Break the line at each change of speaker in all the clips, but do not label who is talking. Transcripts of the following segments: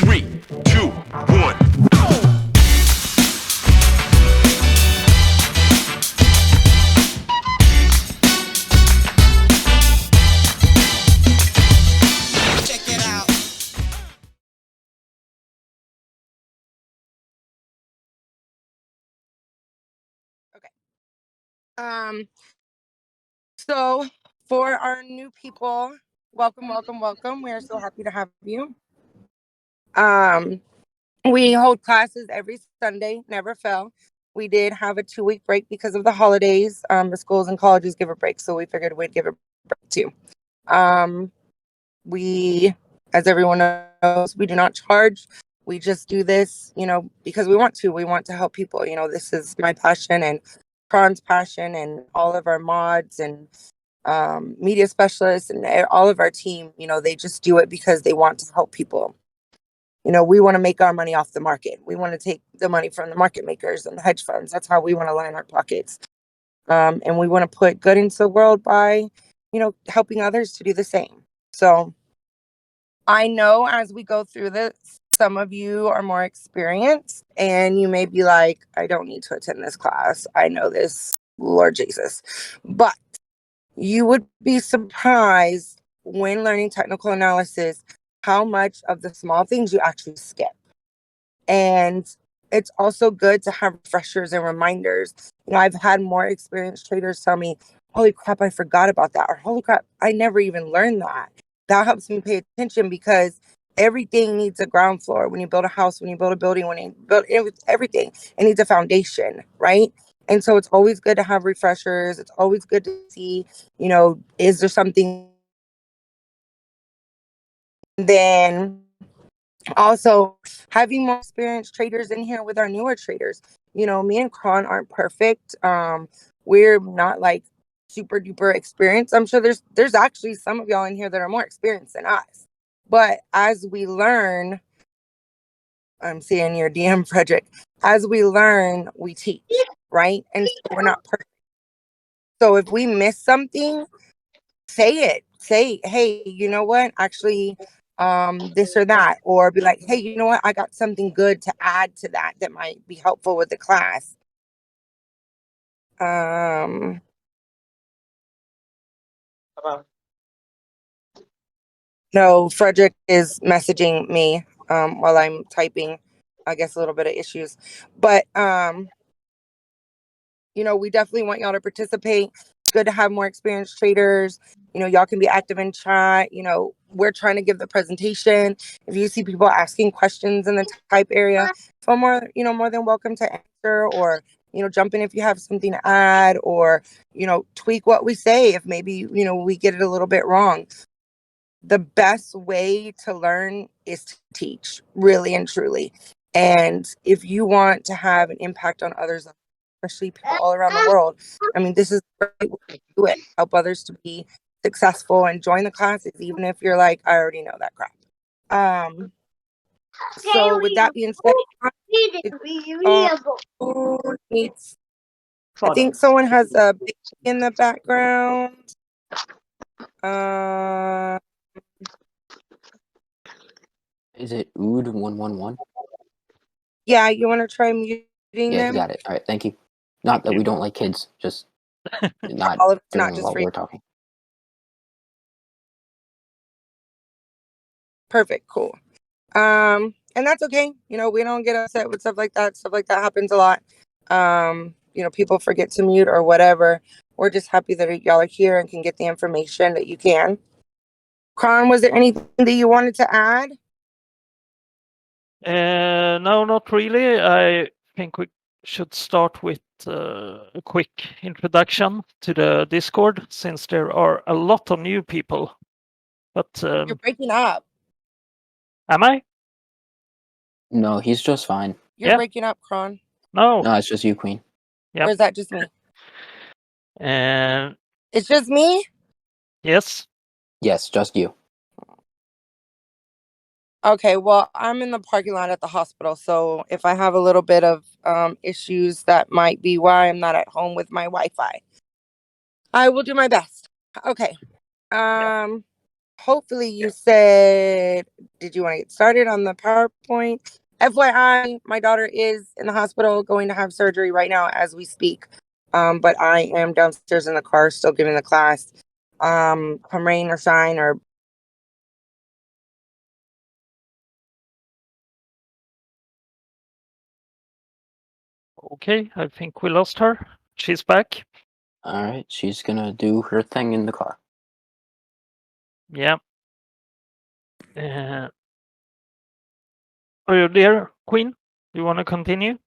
3, 2, 1.
Check it out.
Okay. So for our new people, welcome, welcome, welcome. We are so happy to have you. We hold classes every Sunday, never fail. We did have a 2-week break because of the holidays. The schools and colleges give a break, so we figured we'd give a break too. We, as everyone knows, we do not charge. We just do this, because we want to. We want to help people. This is my passion and Kron's passion, and all of our mods and media specialists and all of our team. They just do it because they want to help people. We want to make our money off the market. We want to take the money from the market makers and the hedge funds. That's how we want to line our pockets. And we want to put good into the world by, helping others to do the same. So I know as we go through this, some of you are more experienced and you may be like, I don't need to attend this class. I know this, Lord Jesus. But you would be surprised when learning technical analysis how much of the small things you actually skip. And it's also good to have refreshers and reminders. I've had more experienced traders tell me, holy crap, I forgot about that. Or holy crap, I never even learned that. That helps me pay attention because everything needs a ground floor. When you build a house, when you build a building, when you build everything, it needs a foundation, right? And so it's always good to have refreshers. It's always good to see, is there something then also having more experienced traders in here with our newer traders. Me and Kron aren't perfect. We're not like super duper experienced. I'm sure there's actually some of y'all in here that are more experienced than us. But as we learn, I'm seeing your DM, Frederick. As we learn, we teach, right? And so we're not perfect. So if we miss something, say it. Say, hey, you know what? Actually, this or that. Or be like, hey, you know what? I got something good to add to that might be helpful with the class. No, Frederick is messaging me while I'm typing. I guess a little bit of issues. But we definitely want y'all to participate. It's good to have more experienced traders. Y'all can be active in chat. We're trying to give the presentation. If you see people asking questions in the type area, feel more than welcome to answer, or, jump in if you have something to add, or, tweak what we say if maybe, we get it a little bit wrong. The best way to learn is to teach, really and truly. And if you want to have an impact on others, especially people all around the world, this is a great way to do it. Help others to be successful and join the classes, even if you're like, I already know that crap. So with that being said, I think someone has a baby in the background.
Is it Ood111?
Yeah, you want to try muting
Yeah,
them?
you got it. All right, thank you. Not that we don't like kids, just not
All of it's
during
not just
while
for
we're
you.
talking.
Perfect, cool. And that's okay. We don't get upset with stuff like that. Stuff like that happens a lot. People forget to mute or whatever. We're just happy that y'all are here and can get the information that you can. Kron, was there anything that you wanted to add?
No, not really. I think we should start with a quick introduction to the Discord, since there are a lot of new people. But
You're breaking up.
Am I?
No, he's just fine.
You're breaking up, Kron.
No,
it's just you, Queen.
Yep.
Or is that just me? It's just me?
Yes.
Yes, just you.
Okay, well, I'm in the parking lot at the hospital, so if I have a little bit of issues, that might be why I'm not at home with my Wi-Fi. I will do my best. Okay. hopefully you said, did you want to get started on the PowerPoint? FYI, my daughter is in the hospital going to have surgery right now as we speak. But I am downstairs in the car still giving the class. Come rain or shine or
Okay, I think we lost her. She's back.
All right, she's gonna do her thing in the car.
Yeah. Are you there, Queen? You want to continue?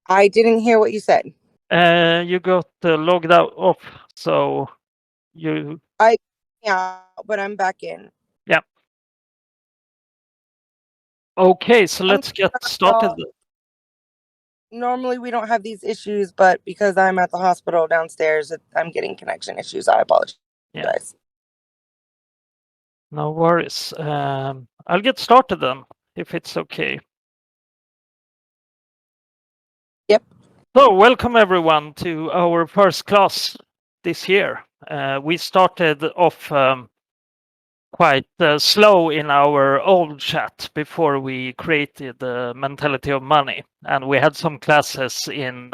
I didn't hear what you said.
You got logged out off, so you.
Yeah, but I'm back in.
Yeah. Okay, so
I'm
let's get
sorry,
started.
y'all. Normally we don't have these issues, but because I'm at the hospital downstairs, I'm getting connection issues. I apologize.
Yeah. No worries. I'll get started then, if it's okay.
Yep.
So, welcome everyone to our first class this year. We started off quite slow in our old chat before we created the mentality of money, and we had some classes in.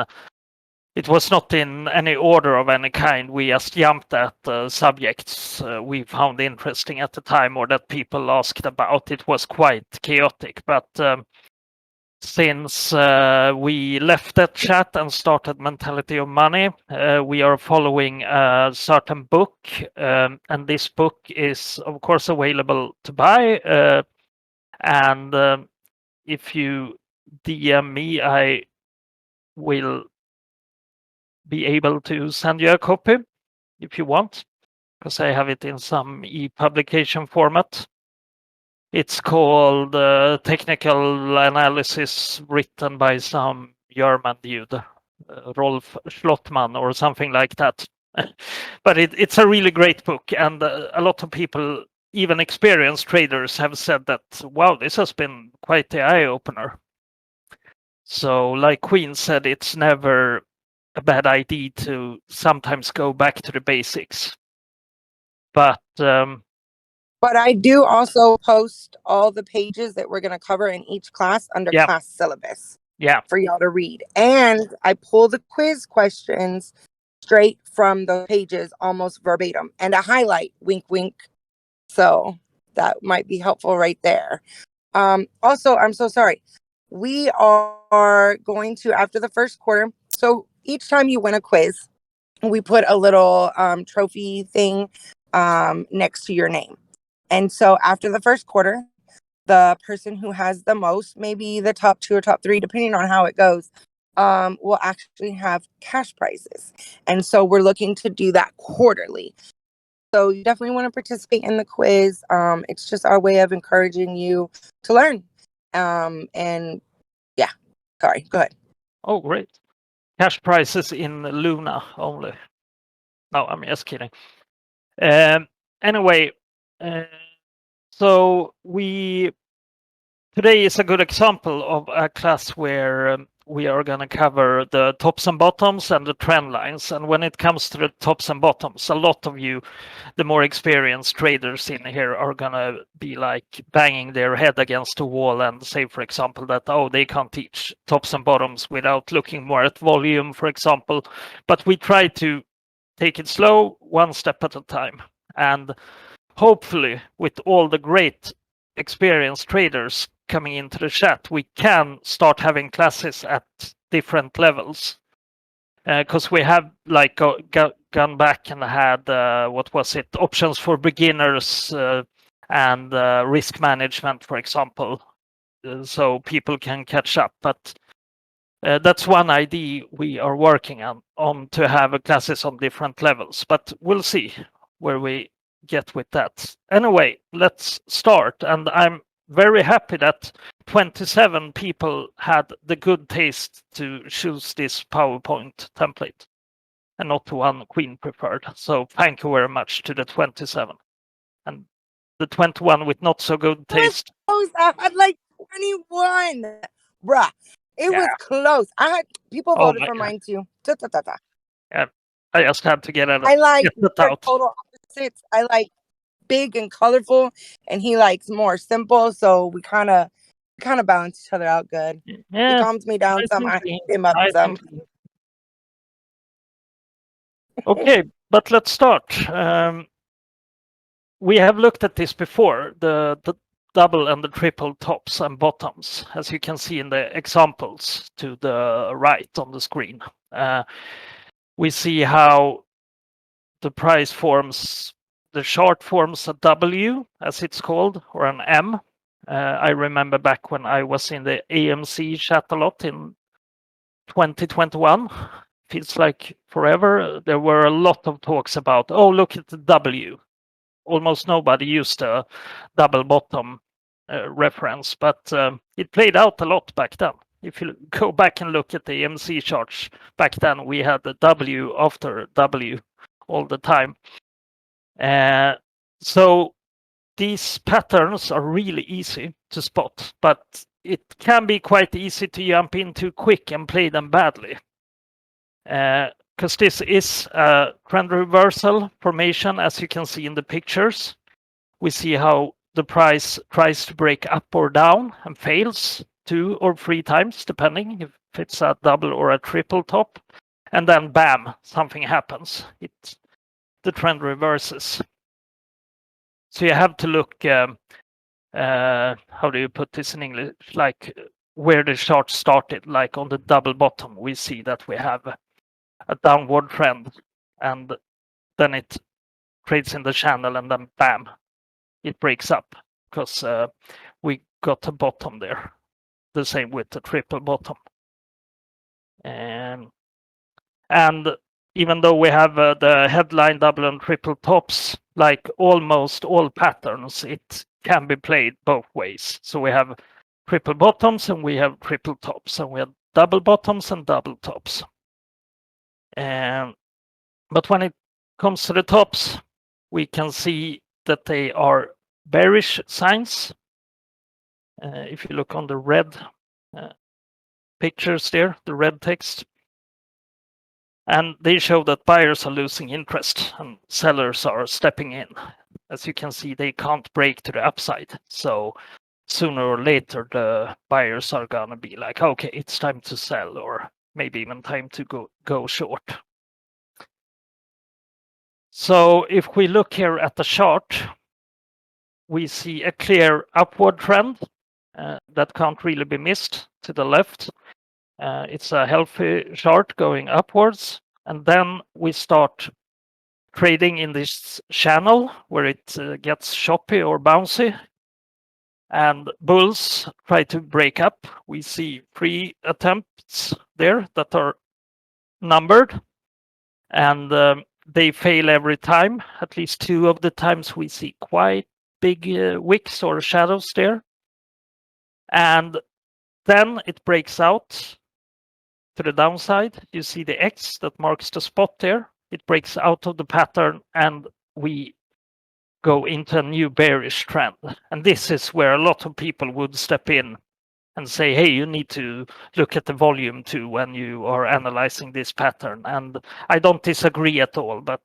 It was not in any order of any kind. We just jumped at subjects we found interesting at the time or that people asked about. It was quite chaotic, but since we left that chat and started Mentality of Money, we are following a certain book, and this book is, of course, available to buy. And if you DM me, I will be able to send you a copy if you want, because I have it in some e-publication format. It's called Technical Analysis, written by some German dude, Rolf Schlottmann or something like that. But it's a really great book, and a lot of people, even experienced traders, have said that, wow, this has been quite the eye-opener. So, like Queen said, it's never a bad idea to sometimes go back to the basics. But
I do also post all the pages that we're going to cover in each class under
Yeah.
class syllabus
yeah,
for y'all to read. And I pull the quiz questions straight from the pages almost verbatim and a highlight, wink, wink. So that might be helpful right there. Also, I'm so sorry. We are going to, after the first quarter, so each time you win a quiz, we put a little trophy thing next to your name. And so after the first quarter, the person who has the most, maybe the top 2 or top 3, depending on how it goes, will actually have cash prizes. And so we're looking to do that quarterly. So you definitely want to participate in the quiz. It's just our way of encouraging you to learn. And yeah, sorry, go ahead.
Oh, great. Cash prizes in Luna only. No, I'm just kidding. Anyway, so today is a good example of a class where we are going to cover the tops and bottoms and the trend lines. And when it comes to the tops and bottoms, a lot of you, the more experienced traders in here, are going to be like banging their head against the wall and say, for example, that, oh, they can't teach tops and bottoms without looking more at volume, for example. But we try to take it slow, one step at a time. And hopefully, with all the great experienced traders coming into the chat, we can start having classes at different levels. Because we have like gone back and had what was it, options for beginners and risk management, for example, so people can catch up. But that's one idea we are working on to have classes on different levels. But we'll see where we get with that. Anyway, let's start. And I'm very happy that 27 people had the good taste to choose this PowerPoint template and not one Queen preferred. So thank you very much to the 27. And the 21 with not so good taste.
Close. I had like 21. Bruh. It was close. I had people voted for mine too.
Yeah, I just had to get
I like
that
they're
out.
total opposites. I like big and colorful, and he likes more simple. So we kind of balance each other out good. He
Yeah,
calms me down
nice
some,
and
I
clean.
him up
Nice and
some.
clean. Okay, but let's start. We have looked at this before, the double and the triple tops and bottoms, as you can see in the examples to the right on the screen. We see how the price forms, the chart forms a W, as it's called, or an M. I remember back when I was in the AMC chat a lot in 2021. Feels like forever. There were a lot of talks about, oh, look at the W. Almost nobody used a double bottom reference, but it played out a lot back then. If you go back and look at the AMC charts back then, we had the W after W all the time. So these patterns are really easy to spot, but it can be quite easy to jump in too quick and play them badly. Because this is a trend reversal formation, as you can see in the pictures. We see how the price tries to break up or down and fails 2 or 3 times, depending if it's a double or a triple top. And then bam, something happens. The trend reverses. So you have to look, how do you put this in English? Like where the chart started, like on the double bottom, we see that we have a downward trend, and then it trades in the channel, and then bam, it breaks up because we got a bottom there. The same with the triple bottom. And even though we have the headline double and triple tops, like almost all patterns, it can be played both ways. So we have triple bottoms and we have triple tops, and we have double bottoms and double tops. But when it comes to the tops, we can see that they are bearish signs. If you look on the red pictures there, the red text, and they show that buyers are losing interest and sellers are stepping in. As you can see, they can't break to the upside. So sooner or later, the buyers are gonna be like, okay, it's time to sell, or maybe even time to go short. So if we look here at the chart, we see a clear upward trend that can't really be missed to the left. It's a healthy chart going upwards, and then we start trading in this channel where it gets choppy or bouncy, and bulls try to break up. We see 3 attempts there that are numbered, and they fail every time. At least 2 of the times we see quite big wicks or shadows there, and then it breaks out to the downside. You see the X that marks the spot there. It breaks out of the pattern, and we go into a new bearish trend. And this is where a lot of people would step in and say, hey, you need to look at the volume too when you are analyzing this pattern. And I don't disagree at all, but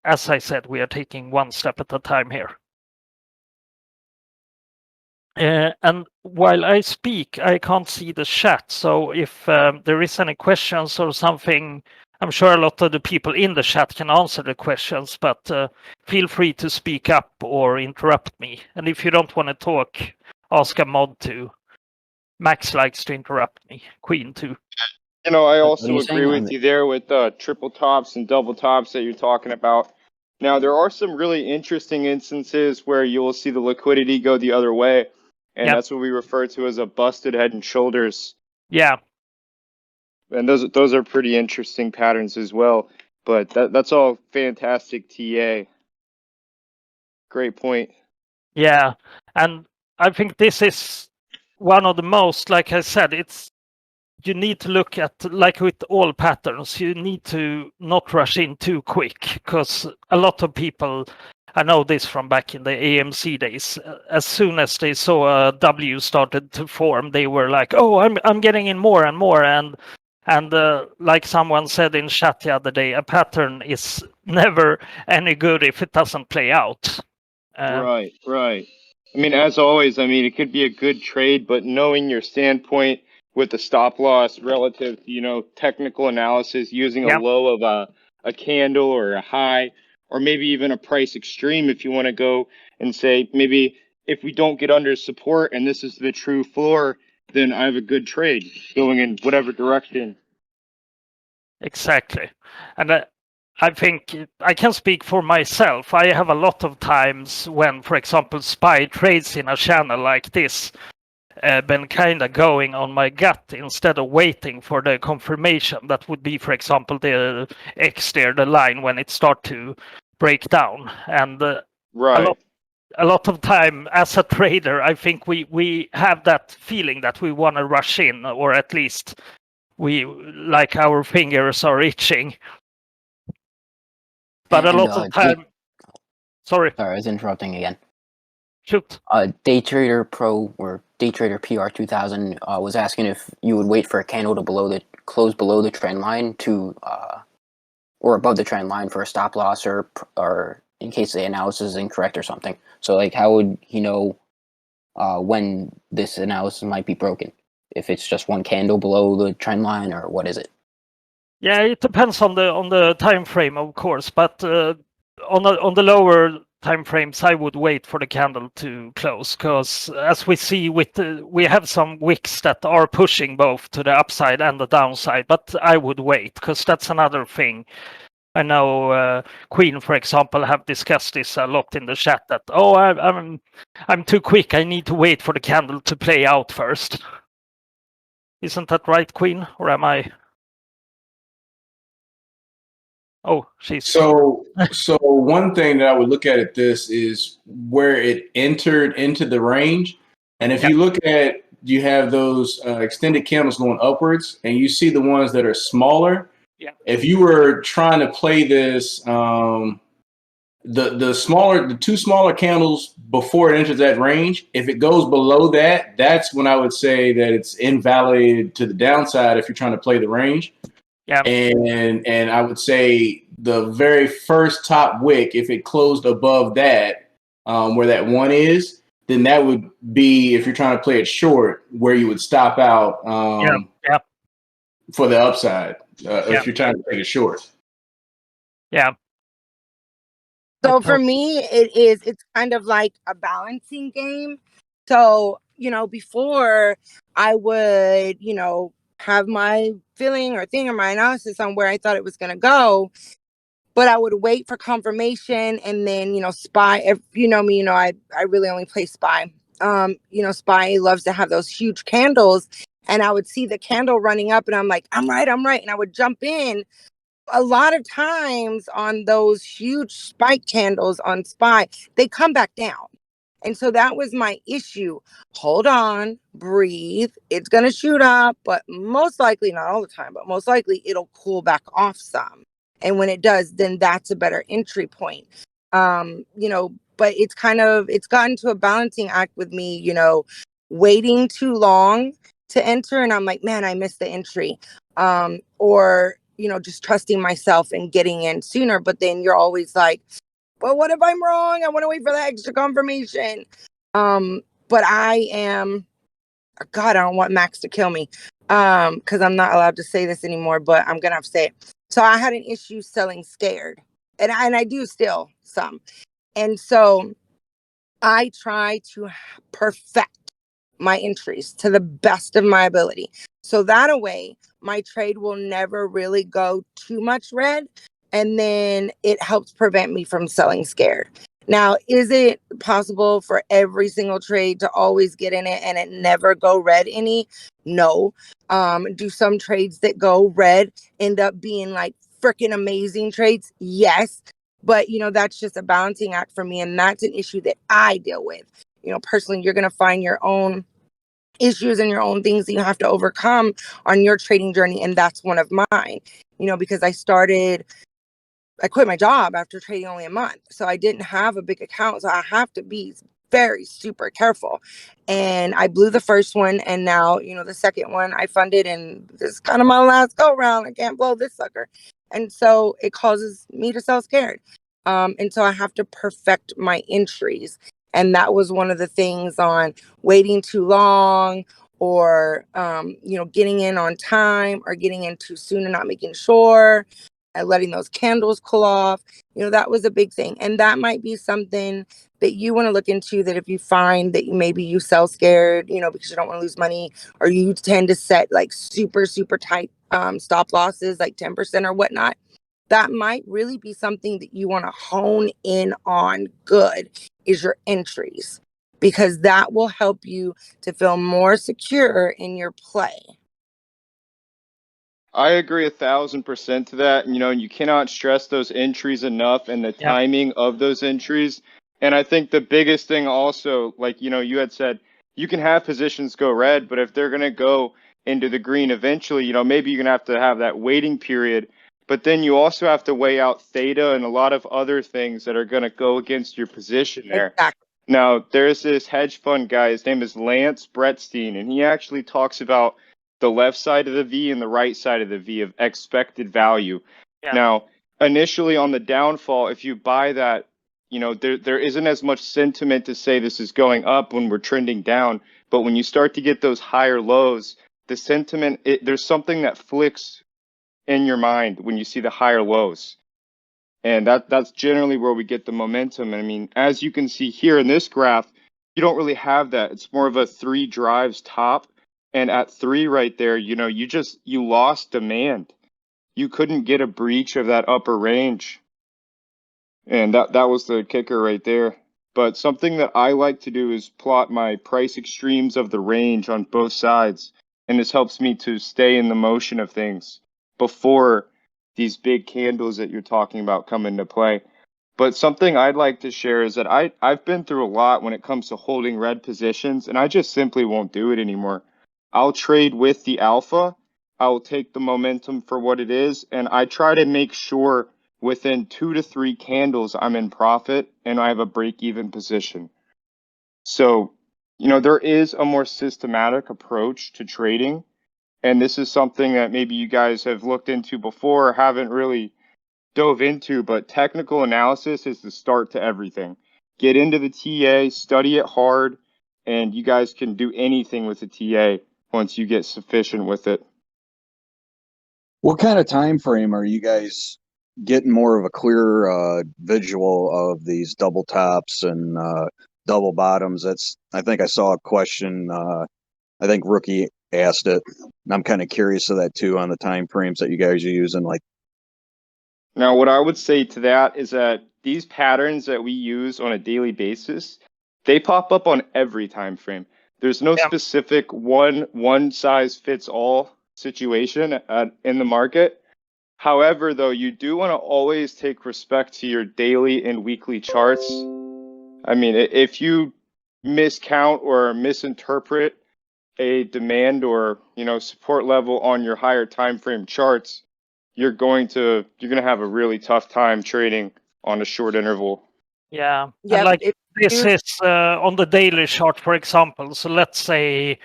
as I said, we are taking one step at a time here. And while I speak, I can't see the chat. So if there is any questions or something, I'm sure a lot of the people in the chat can answer the questions, but feel free to speak up or interrupt me. And if you don't want to talk, ask a mod too. Max likes to interrupt me. Queen too.
You know, I
What are
also
you
agree
saying?
with you there with triple tops and double tops that you're talking about. Now, there are some really interesting instances where you will see the liquidity go the other way, and
Yep.
that's what we refer to as a busted head and shoulders.
Yeah.
And those are pretty interesting patterns as well. But that's all fantastic, TA. Great point.
Yeah. And I think this is one of the most, like I said, you need to look at, like with all patterns, you need to not rush in too quick, because a lot of people, I know this from back in the AMC days, as soon as they saw a W started to form, they were like, oh, I'm getting in more and more. And like someone said in chat the other day, a pattern is never any good if it doesn't play out.
Right, right. I mean, as always, I mean, it could be a good trade, but knowing your standpoint with the stop loss relative to, technical analysis, using a
Yeah,
low of a candle or a high, or maybe even a price extreme if you want to go and say, maybe if we don't get under support and this is the true floor, then I have a good trade going in whatever direction.
exactly. And I think I can speak for myself. I have a lot of times when, for example, SPY trades in a channel like this, been kind of going on my gut instead of waiting for the confirmation. That would be, for example, the X there, the line when it start to break down. And a
Right.
lot of time as a trader, I think we have that feeling that we want to rush in, or at least we like our fingers are itching. But a
And
lot of time, sorry,
sorry, I was interrupting again.
shoot.
Day Trader Pro or Day Trader PR 2000 was asking if you would wait for a candle to close below the trend line to or above the trend line for a stop loss, or in case the analysis is incorrect or something. So like, how would he know when this analysis might be broken? If it's just one candle below the trend line, or what is it?
Yeah, it depends on the time frame, of course, but on the lower time frames, I would wait for the candle to close, because as we see we have some wicks that are pushing both to the upside and the downside, but I would wait, because that's another thing. I know Queen, for example, have discussed this a lot in the chat, that I'm too quick. I need to wait for the candle to play out first. Isn't that right, Queen, or am I? Oh, she's
So one thing that I would look at this is where it entered into the range. And if
Yep.
you look at, you have those extended candles going upwards, and you see the ones that are smaller.
Yeah.
If you were trying to play this, the two smaller candles before it enters that range, if it goes below that, that's when I would say that it's invalidated to the downside if you're trying to play the range.
Yeah.
And I would say the very first top wick, if it closed above that, where that one is, then that would be, if you're trying to play it short, where you would stop out for the upside if you're trying to take it short.
Yeah.
So for me, it's kind of like a balancing game. So, before I would, have my feeling or thing or my analysis on where I thought it was going to go, but I would wait for confirmation, and then, SPY, if you know me, I really only play SPY. SPY loves to have those huge candles, and I would see the candle running up and I'm like, I'm right. And I would jump in. A lot of times on those huge spike candles on SPY, they come back down. And so that was my issue. Hold on, breathe. It's going to shoot up, but most likely, not all the time, but most likely it'll cool back off some. And when it does, then that's a better entry point. But it's gotten to a balancing act with me, waiting too long to enter. And I'm like, man, I missed the entry. Or, just trusting myself and getting in sooner. But then you're always like, well, what if I'm wrong? I want to wait for that extra confirmation. But I am, God, I don't want Max to kill me. Because I'm not allowed to say this anymore, but I'm gonna have to say it. So I had an issue selling scared. And I do still some. And so I try to perfect my entries to the best of my ability. So that way, my trade will never really go too much red. And then it helps prevent me from selling scared. Now, is it possible for every single trade to always get in it and it never go red any? No. Do some trades that go red end up being like freaking amazing trades? Yes. But, that's just a balancing act for me. And that's an issue that I deal with. Personally, you're going to find your own issues and your own things that you have to overcome on your trading journey. And that's one of mine, because I quit my job after trading only a month. So I didn't have a big account. So I have to be very super careful. And I blew the first one. And now, the second one I funded, and this is kind of my last go round. I can't blow this sucker. And so it causes me to sell scared. And so I have to perfect my entries. And that was one of the things on waiting too long or, getting in on time or getting in too soon and not making sure and letting those candles cool off. That was a big thing. And that might be something that you want to look into, that if you find that maybe you sell scared, because you don't want to lose money, or you tend to set like super, super tight stop losses, like 10% or whatnot, that might really be something that you want to hone in on good, is your entries, because that will help you to feel more secure in your play.
I agree 1,000% to that. And you cannot stress those entries enough and the
Yeah.
timing of those entries. And I think the biggest thing also, like, you had said, you can have positions go red, but if they're going to go into the green eventually, maybe you're going to have that waiting period. But then you also have to weigh out theta and a lot of other things that are going to go against your position there.
Exactly.
Now, there's this hedge fund guy, his name is Lance Bretstein, and he actually talks about the left side of the V and the right side of the V of expected value.
Yeah.
Now, initially on the downfall, if you buy that, there isn't as much sentiment to say this is going up when we're trending down. But when you start to get those higher lows, the sentiment, there's something that flicks in your mind when you see the higher lows. And that's generally where we get the momentum. And I mean, as you can see here in this graph, you don't really have that. It's more of a 3 drives top. And at 3 right there, you lost demand. You couldn't get a breach of that upper range. And that was the kicker right there. But something that I like to do is plot my price extremes of the range on both sides. And this helps me to stay in the motion of things before these big candles that you're talking about come into play. But something I'd like to share is that I've been through a lot when it comes to holding red positions, and I just simply won't do it anymore. I'll trade with the alpha. I'll take the momentum for what it is, and I try to make sure within 2 to 3 candles I'm in profit and I have a break-even position. So, there is a more systematic approach to trading, and this is something that maybe you guys have looked into before or haven't really dove into, but technical analysis is the start to everything. Get into the TA, study it hard, and you guys can do anything with the TA once you get sufficient with it.
What kind of time frame are you guys getting more of a clear visual of these double tops and double bottoms? I think I saw a question. I think Rookie asked it. And I'm kind of curious of that too, on the time frames that you guys are using. Like,
Now, what I would say to that is that these patterns that we use on a daily basis, they pop up on every time frame. There's no
Yeah.
specific one size fits all situation in the market. However, though, you do want to always take respect to your daily and weekly charts. I mean, if you miscount or misinterpret a demand or support level on your higher time frame charts, you're going to have a really tough time trading on a short interval.
Yeah.
Yeah,
And like
if
this
you-
is on the daily chart, for example. So let's say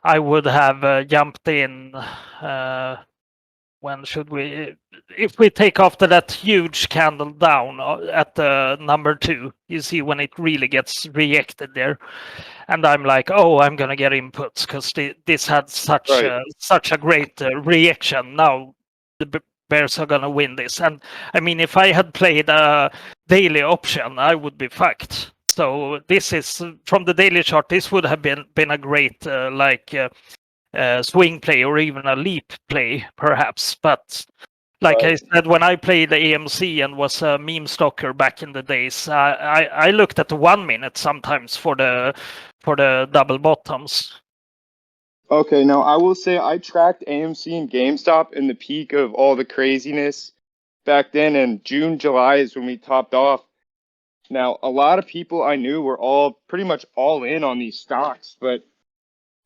I would have jumped in. When should we? If we take after that huge candle down at the number 2, you see when it really gets rejected there, and I'm like, oh, I'm gonna get inputs because this had such a great reaction. Now the Bears are gonna win this, and I mean, if I had played a daily option, I would be fucked. So this is from the daily chart. This would have been a great swing play or even a leap play, perhaps. But like I said, when I played the AMC and was a meme stalker back in the days, I looked at the 1 minute sometimes for the double bottoms.
Okay, now I will say I tracked AMC and GameStop in the peak of all the craziness back then, and June, July is when we topped off. Now, a lot of people I knew were all pretty much all in on these stocks, but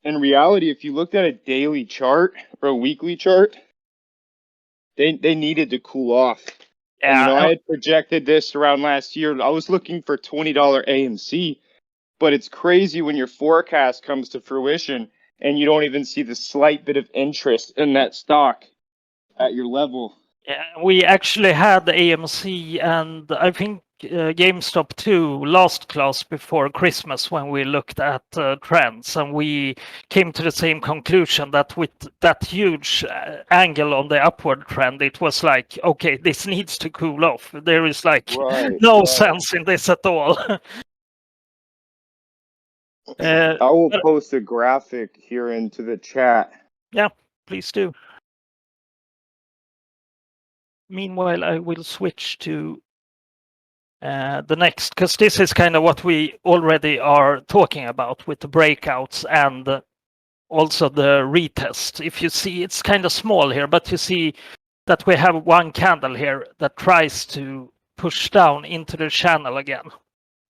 in reality, if you looked at a daily chart or a weekly chart, they needed to cool off. And
Yeah,
I had projected this around last year. I was looking for $20 AMC, but it's crazy when your forecast comes to fruition and you don't even see the slight bit of interest in that stock at your level.
Yeah, we actually had AMC and I think GameStop too last class before Christmas when we looked at trends, and we came to the same conclusion that with that huge angle on the upward trend, it was like, okay, this needs to cool off. There is like no sense in this at all.
I will
but
post a graphic here into the chat.
yeah, please do. Meanwhile, I will switch to the next, because this is kind of what we already are talking about with the breakouts and also the retest. If you see, it's kind of small here, but you see that we have one candle here that tries to push down into the channel again.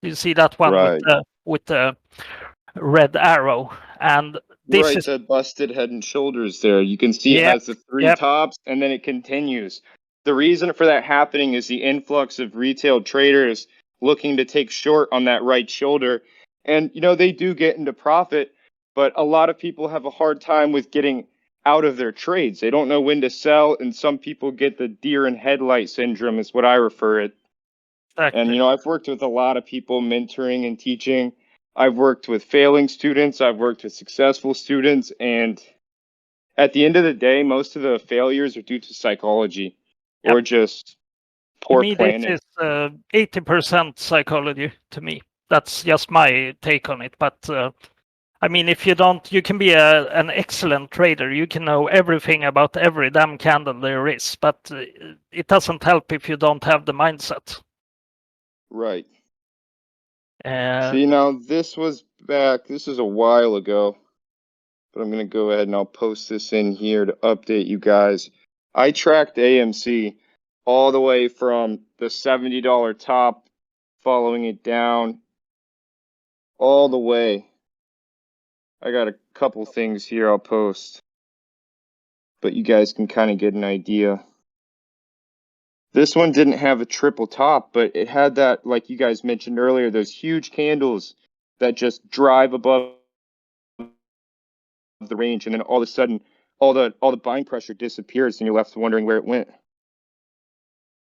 You see that one
Right.
with the red arrow, and this
Right,
is
the busted head and shoulders there. You can see it
Yep,
has the three
yep.
tops and then it continues. The reason for that happening is the influx of retail traders looking to take short on that right shoulder. And, you know, they do get into profit, but a lot of people have a hard time with getting out of their trades. They don't know when to sell, and some people get the deer in headlight syndrome, is what I refer it.
Exactly.
And, you know, I've worked with a lot of people mentoring and teaching. I've worked with failing students, I've worked with successful students, and at the end of the day, most of the failures are due to psychology or just
To
poor
me,
planning.
this is 80% psychology to me. That's just my take on it. But I mean, if you don't, you can be an excellent trader. You can know everything about every damn candle there is, but it doesn't help if you don't have the mindset.
Right.
Uh,
See, now this was back, this is a while ago, but I'm going to go ahead and I'll post this in here to update you guys. I tracked AMC all the way from the $70 top, following it down all the way. I got a couple things here I'll post, but you guys can kind of get an idea. This one didn't have a triple top, but it had that, like you guys mentioned earlier, those huge candles that just drive above the range, and then all of a sudden, all the buying pressure disappears, and you're left wondering where it went.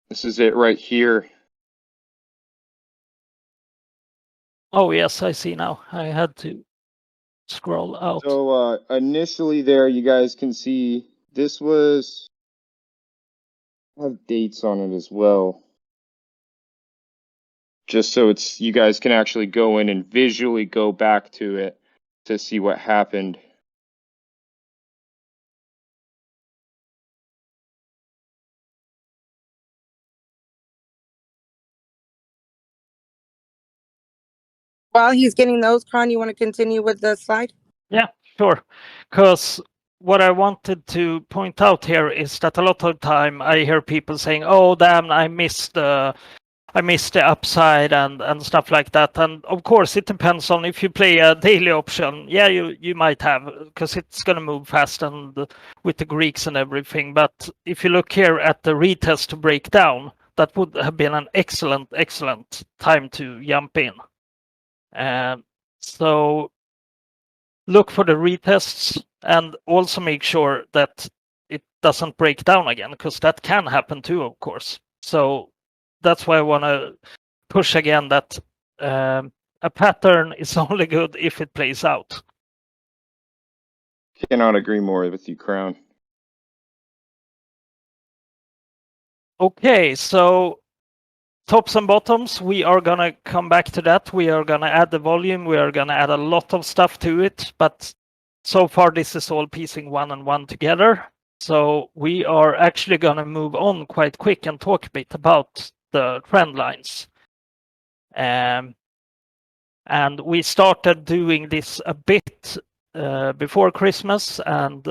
This is it right here.
oh yes, I see now. I had to scroll out.
So initially there, you guys can see this was, I have dates on it as well, just so it's, you guys can actually go in and visually go back to it to see what happened.
While he's getting those, Con, you want to continue with the slide?
Yeah, sure. Because what I wanted to point out here is that a lot of time I hear people saying, "Oh, damn, I missed the upside and stuff like that." And of course, it depends on if you play a daily option. Yeah, you might have, because it's gonna move fast and with the Greeks and everything. But if you look here at the retest to break down, that would have been an excellent time to jump in. So look for the retests and also make sure that it doesn't break down again, because that can happen too, of course. So that's why I want to push again that a pattern is only good if it plays out.
Cannot agree more with you, Crown.
Okay, so tops and bottoms, we are going to come back to that. We are going to add the volume. We are going to add a lot of stuff to it. But so far, this is all piecing one and one together. So we are actually going to move on quite quick and talk a bit about the trend lines. And we started doing this a bit before Christmas, and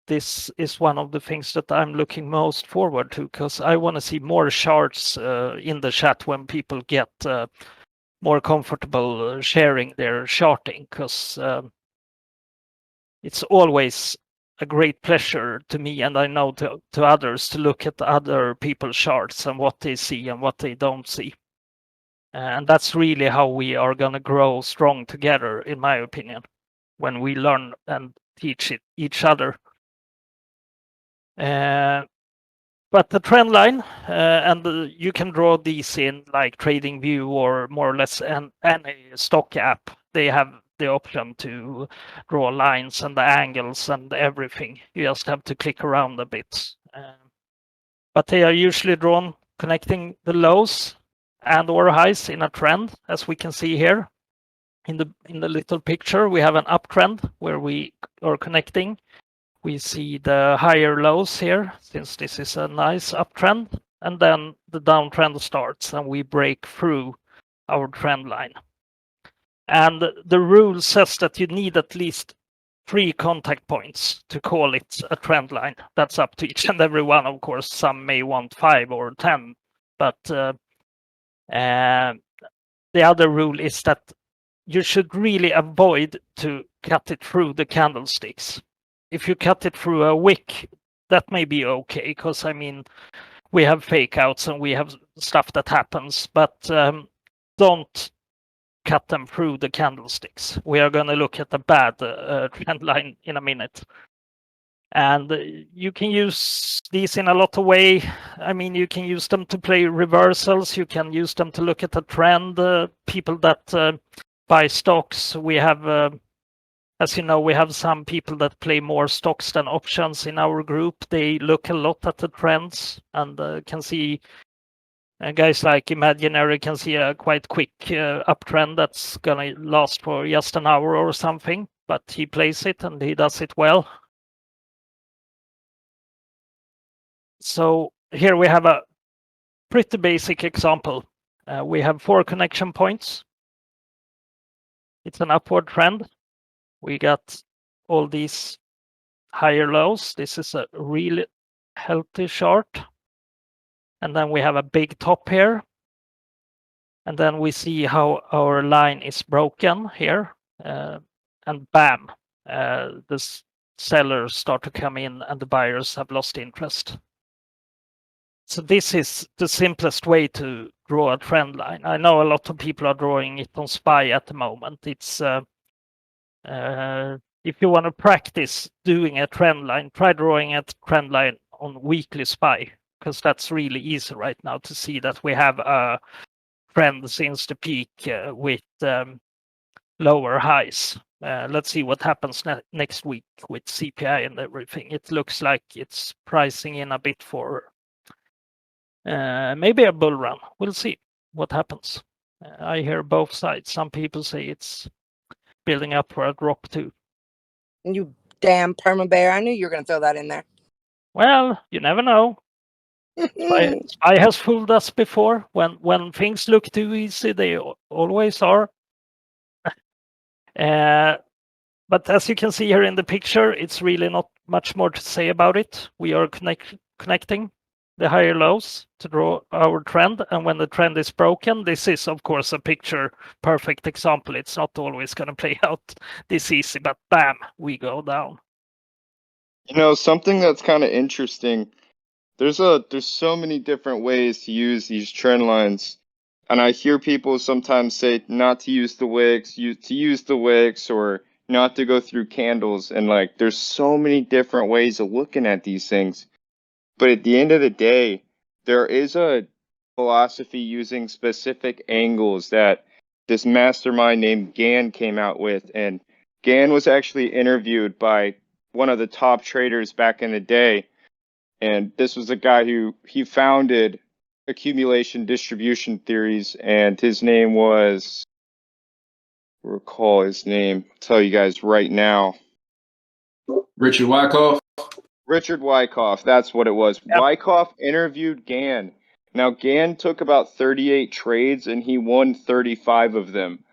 this is one of the things that I'm looking most forward to, because I want to see more charts in the chat when people get more comfortable sharing their charting, because it's always a great pleasure to me, and I know to others, to look at other people's charts and what they see and what they don't see. And that's really how we are going to grow strong together, in my opinion, when we learn and teach each other. But but the trend line, and you can draw these in like TradingView or more or less any stock app. They have the option to draw lines and the angles and everything. You just have to click around a bit. But they are usually drawn connecting the lows and or highs in a trend, as we can see here. In the little picture, we have an uptrend where we are connecting. We see the higher lows here, since this is a nice uptrend, and then the downtrend starts and we break through our trend line. And the rule says that you need at least 3 contact points to call it a trend line. That's up to each and every one, of course. Some may want 5 or 10, but the other rule is that you should really avoid to cut it through the candlesticks. If you cut it through a wick, that may be okay, because I mean, we have fake outs and we have stuff that happens, but don't cut them through the candlesticks. We are going to look at the bad trend line in a minute. And you can use these in a lot of ways. I mean, you can use them to play reversals. You can use them to look at the trend. People that buy stocks, we have, as you know, we have some people that play more stocks than options in our group. They look a lot at the trends and can see, guys like Imaginary can see a quite quick uptrend that's going to last for just an hour or something, but he plays it and he does it well. So here we have a pretty basic example. We have 4 connection points. It's an upward trend. We got all these higher lows. This is a really healthy chart. And then we have a big top here. And then we see how our line is broken here. And bam, the sellers start to come in and the buyers have lost interest. So this is the simplest way to draw a trend line. I know a lot of people are drawing it on SPY at the moment. It's if you want to practice doing a trend line, try drawing a trend line on weekly SPY, because that's really easy right now to see that we have a trend since the peak with lower highs. Let's see what happens next week with CPI and everything. It looks like it's pricing in a bit for maybe a bull run. We'll see what happens. I hear both sides. Some people say it's building up for a drop too.
You damn perma bear! I knew you were gonna throw that in there.
Well, you never know. SPY has fooled us before. When things look too easy, they always are. But as you can see here in the picture, it's really not much more to say about it. We are connecting the higher lows to draw our trend. And when the trend is broken, this is, of course, a picture perfect example. It's not always going to play out this easy, but bam, we go down.
You know, something that's kind of interesting. There's so many different ways to use these trend lines. And I hear people sometimes say not to use the wicks, to use the wicks, or not to go through candles. And like, there's so many different ways of looking at these things. But at the end of the day, there is a philosophy using specific angles that this mastermind named Gann came out with. And Gann was actually interviewed by one of the top traders back in the day. And this was a guy who he founded accumulation distribution theories, and his name was, recall his name, I'll tell you guys right now.
Richard Wyckoff.
Richard Wyckoff, that's what it was.
Yep.
Wyckoff interviewed Gann. Now, Gann took about 38 trades and he won 35 of them.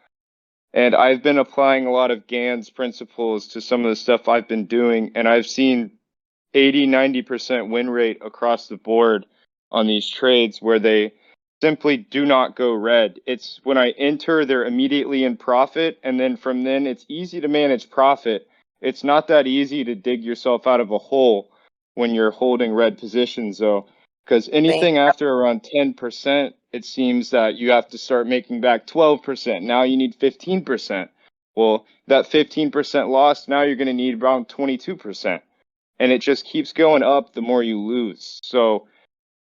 And I've been applying a lot of Gann's principles to some of the stuff I've been doing, and I've seen 80-90% win rate across the board on these trades where they simply do not go red. It's when I enter, they're immediately in profit, and then from then it's easy to manage profit. It's not that easy to dig yourself out of a hole when you're holding red positions, though, because anything after around 10%, it seems that you have to start making back 12%. Now you need 15%. Well, that 15% loss, now you're going to need around 22%. And it just keeps going up the more you lose. So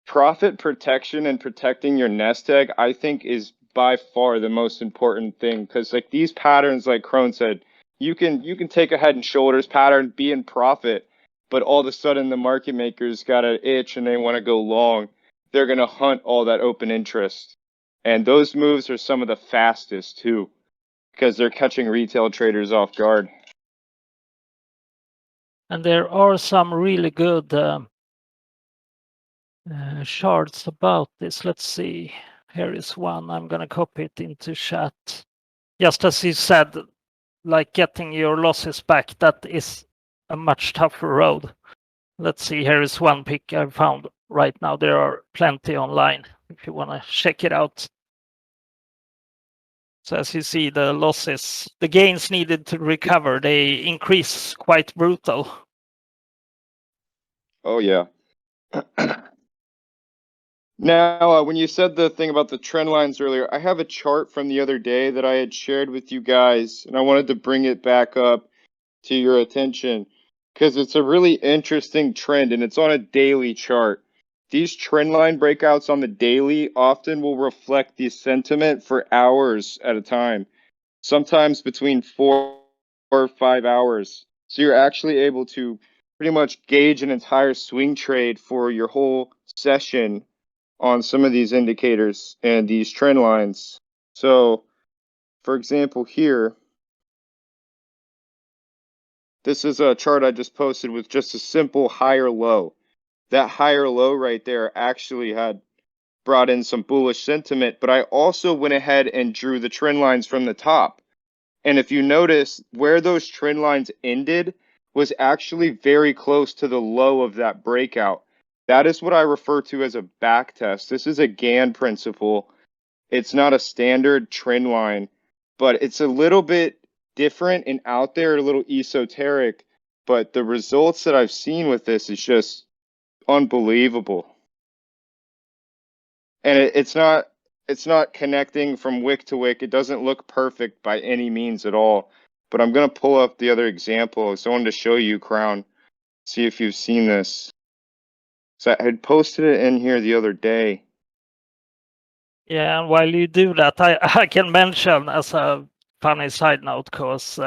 profit protection and protecting your nest egg, I think, is by far the most important thing, because like these patterns, like Crone said, you can take a head and shoulders pattern, be in profit, but all of a sudden the market makers got an itch and they want to go long. They're going to hunt all that open interest, and those moves are some of the fastest too, because they're catching retail traders off guard.
And there are some really good charts about this. Let's see. Here is one. I'm going to copy it into chat. Just as you said, like getting your losses back, that is a much tougher road. Let's see. Here is one pick I found right now. There are plenty online if you want to check it out. So as you see, the losses, the gains needed to recover, they increase quite brutal.
Oh yeah. Now, when you said the thing about the trend lines earlier, I have a chart from the other day that I had shared with you guys, and I wanted to bring it back up to your attention because it's a really interesting trend, and it's on a daily chart. These trend line breakouts on the daily often will reflect the sentiment for hours at a time, sometimes between 4 or 5 hours. So you're actually able to pretty much gauge an entire swing trade for your whole session on some of these indicators and these trend lines. So, for example, here, this is a chart I just posted with just a simple higher low. That higher low right there actually had brought in some bullish sentiment, but I also went ahead and drew the trend lines from the top. And if you notice, where those trend lines ended was actually very close to the low of that breakout. That is what I refer to as a back test. This is a Gann principle. It's not a standard trend line, but it's a little bit different and out there, a little esoteric. But the results that I've seen with this is just unbelievable. And it's not connecting from wick to wick. It doesn't look perfect by any means at all. But I'm going to pull up the other example. So I wanted to show you, Crown, see if you've seen this. So I had posted it in here the other day.
Yeah, and while you do that, I can mention as a funny side note, because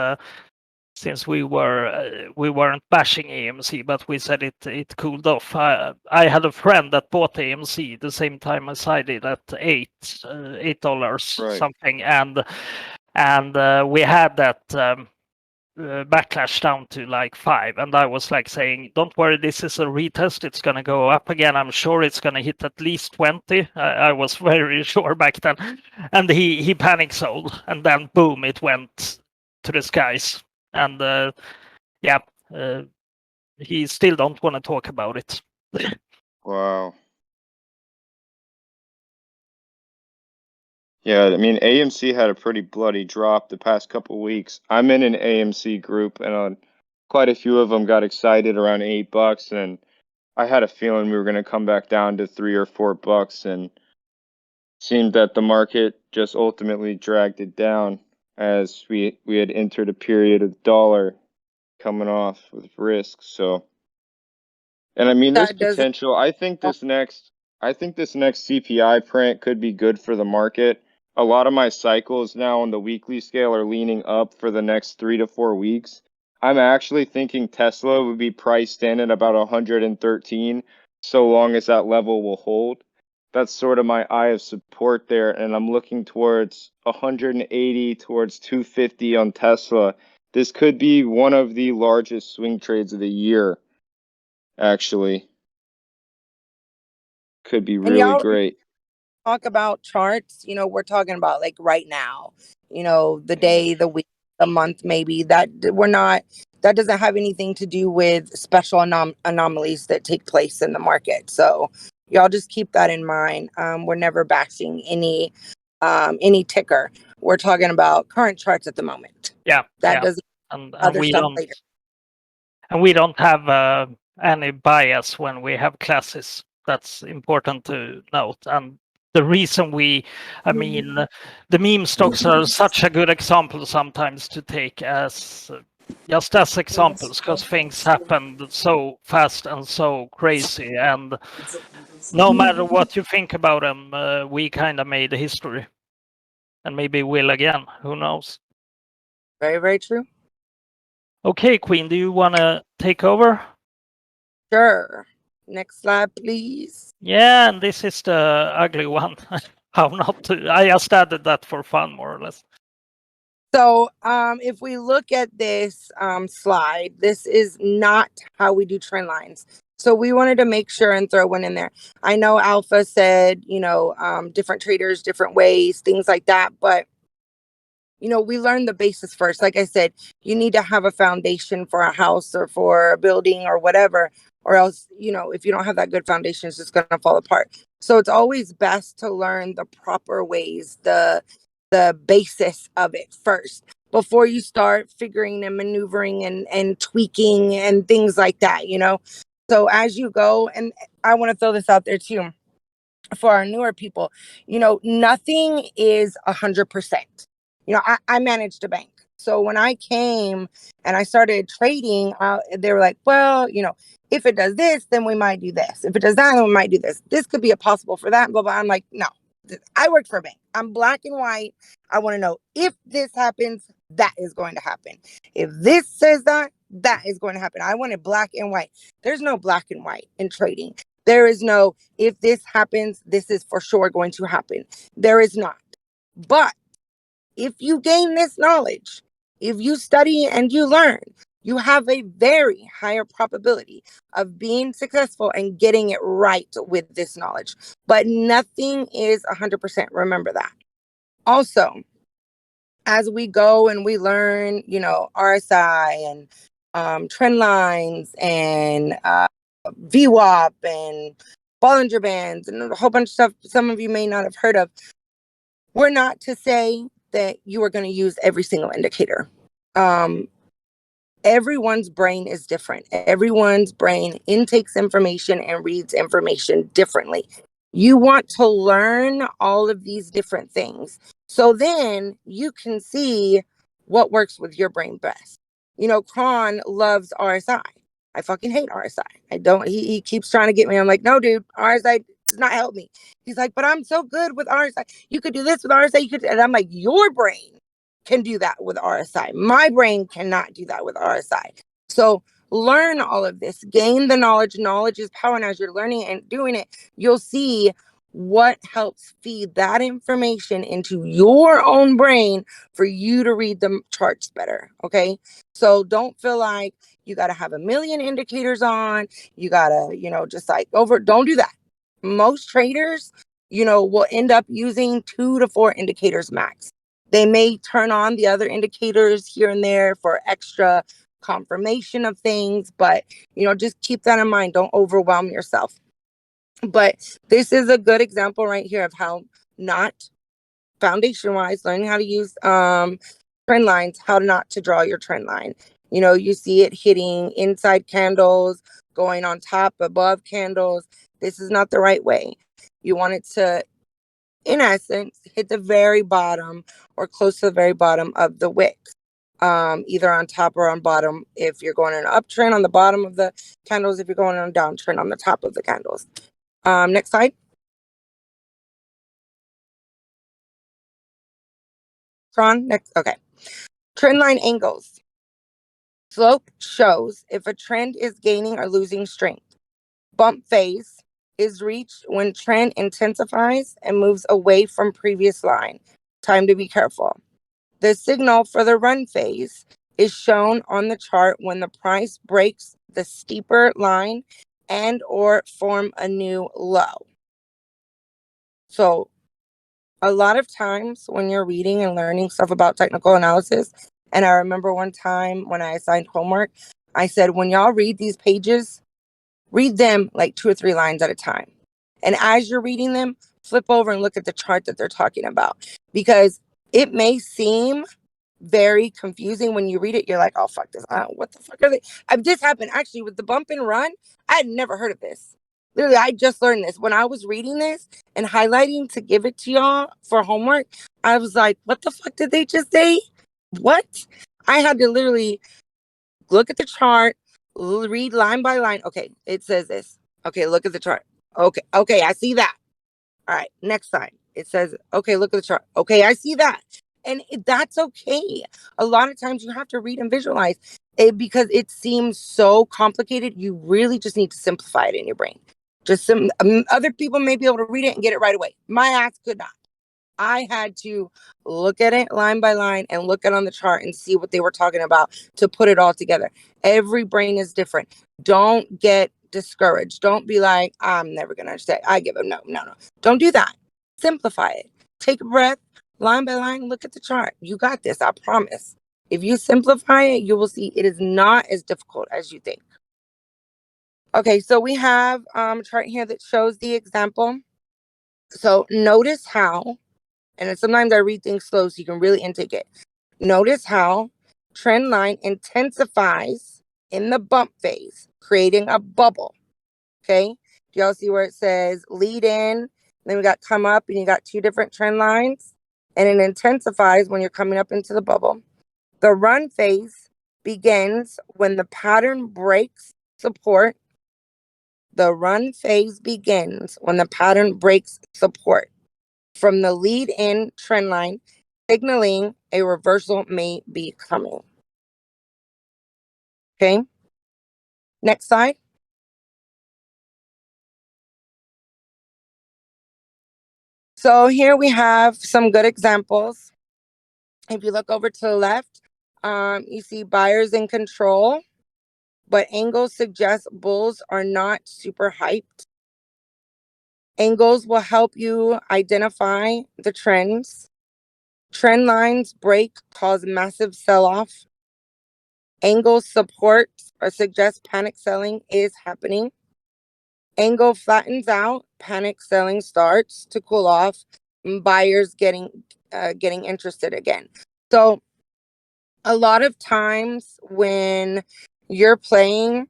since we weren't bashing AMC, but we said it cooled off. I had a friend that bought AMC the same time as I did at $8
Right.
something, and we had that backlash down to like 5, and I was like saying, don't worry, this is a retest, it's going to go up again, I'm sure it's going to hit at least 20. I was very sure back then, and he panic sold, and then boom, it went to the skies. And he still don't want to talk about it.
Wow. Yeah, I mean, AMC had a pretty bloody drop the past couple weeks. I'm in an AMC group, and quite a few of them got excited around $8, and I had a feeling we were going to come back down to $3 or $4, and seemed that the market just ultimately dragged it down as we had entered a period of dollar coming off with risk. So, and I mean, there's
That doesn't.
potential. I think this next CPI print could be good for the market. A lot of my cycles now on the weekly scale are leaning up for the next 3 to 4 weeks. I'm actually thinking Tesla would be priced in at about 113, so long as that level will hold. That's sort of my eye of support there, and I'm looking towards 180 towards 250 on Tesla. This could be one of the largest swing trades of the year, actually. Could be
And
really
y'all
great.
talk about charts, we're talking about like right now, the day, the week, the month, maybe that that doesn't have anything to do with special anomalies that take place in the market. So y'all just keep that in mind. We're never bashing any ticker. We're talking about current charts at the moment.
Yeah,
That
yeah.
doesn't
And
other
we
stuff
don't
later.
and we don't have any bias when we have classes. That's important to note. And the reason the meme stocks are such a good example sometimes to take as Just as examples, because things happened so fast and so crazy, and no matter what you think about them, we kind of made history, and maybe will again. Who knows?
Very, very true.
Okay, Queen, do you want to take over?
Sure. Next slide, please.
Yeah, and this is the ugly one. How not to? I just added that for fun, more or less.
So if we look at this slide, this is not how we do trend lines. So we wanted to make sure and throw one in there. I know Alpha said, different traders, different ways, things like that. But, we learned the basis first. Like I said, you need to have a foundation for a house or for a building or whatever, or else, if you don't have that good foundation, it's just going to fall apart. So it's always best to learn the proper ways, the basis of it first before you start figuring and maneuvering and tweaking and things like that, So as you go, and I want to throw this out there too for our newer people, nothing is 100%. I managed a bank. So when I came and I started trading, they were like, well, if it does this, then we might do this. If it does that, then we might do this. This could be a possible for that, blah, blah. I'm like, no, I work for a bank. I'm black and white. I want to know if this happens, that is going to happen. If this says that, that is going to happen. I want it black and white. There's no black and white in trading. There is no, if this happens, this is for sure going to happen. There is not. But if you gain this knowledge, if you study and you learn, you have a very higher probability of being successful and getting it right with this knowledge. But nothing is 100%. Remember that. Also, as we go and we learn, RSI and trend lines and VWAP and Bollinger Bands and a whole bunch of stuff some of you may not have heard of, we're not to say that you are going to use every single indicator. Everyone's brain is different. Everyone's brain intakes information and reads information differently. You want to learn all of these different things. So then you can see what works with your brain best. Kron loves RSI. I fucking hate RSI. I don't, he keeps trying to get me. I'm like, no, dude, RSI does not help me. He's like, but I'm so good with RSI. You could do this with RSI. And I'm like, your brain can do that with RSI. My brain cannot do that with RSI. So learn all of this, gain the knowledge. Knowledge is power. And as you're learning and doing it, you'll see what helps feed that information into your own brain for you to read the charts better. Okay. So don't feel like you got to have a million indicators on. You got to, just like don't do that. Most traders, will end up using 2 to 4 indicators max. They may turn on the other indicators here and there for extra confirmation of things, but, just keep that in mind. Don't overwhelm yourself. But this is a good example right here of how not foundation-wise, learning how to use trend lines, how not to draw your trend line. You see it hitting inside candles, going on top, above candles. This is not the right way. You want it to, in essence, hit the very bottom or close to the very bottom of the wick, either on top or on bottom. If you're going in an uptrend, on the bottom of the candles. If you're going on a downtrend, on the top of the candles. Next slide. Tron, next. Okay. Trend line angles. Slope shows if a trend is gaining or losing strength. Bump phase is reached when trend intensifies and moves away from previous line. Time to be careful. The signal for the run phase is shown on the chart when the price breaks the steeper line and or form a new low. So a lot of times when you're reading and learning stuff about technical analysis, and I remember one time when I assigned homework, I said, when y'all read these pages, read them like 2 or 3 lines at a time. And as you're reading them, flip over and look at the chart that they're talking about, because it may seem very confusing when you read it. You're like, oh, fuck this. What the fuck are they? This happened actually with the bump and run. I had never heard of this. Literally, I just learned this. When I was reading this and highlighting to give it to y'all for homework, I was like, what the fuck did they just say? What? I had to literally look at the chart, read line by line. Okay, it says this. Okay, look at the chart. Okay, I see that. All right, next slide. It says, okay, look at the chart. Okay, I see that. And that's okay. A lot of times you have to read and visualize it because it seems so complicated. You really just need to simplify it in your brain. Just some other people may be able to read it and get it right away. My ass could not. I had to look at it line by line and look at on the chart and see what they were talking about to put it all together. Every brain is different. Don't get discouraged. Don't be like, I'm never going to understand. I give up. No. Don't do that. Simplify it. Take a breath, line by line, look at the chart. You got this. I promise. If you simplify it, you will see it is not as difficult as you think. Okay, so we have a chart here that shows the example. So notice how, and sometimes I read things slow so you can really intake it. Notice how trend line intensifies in the bump phase, creating a bubble. Okay, do y'all see where it says lead in? Then we got come up, and you got two different trend lines, and it intensifies when you're coming up into the bubble. The run phase begins when the pattern breaks support. The run phase begins when the pattern breaks support from the lead in trend line, signaling a reversal may be coming. Okay. Next slide. So here we have some good examples. If you look over to the left, you see buyers in control, but angles suggest bulls are not super hyped. Angles will help you identify the trends. Trend lines break, cause massive sell-off. Angles support or suggest panic selling is happening. Angle flattens out, panic selling starts to cool off, buyers getting interested again. So a lot of times when you're playing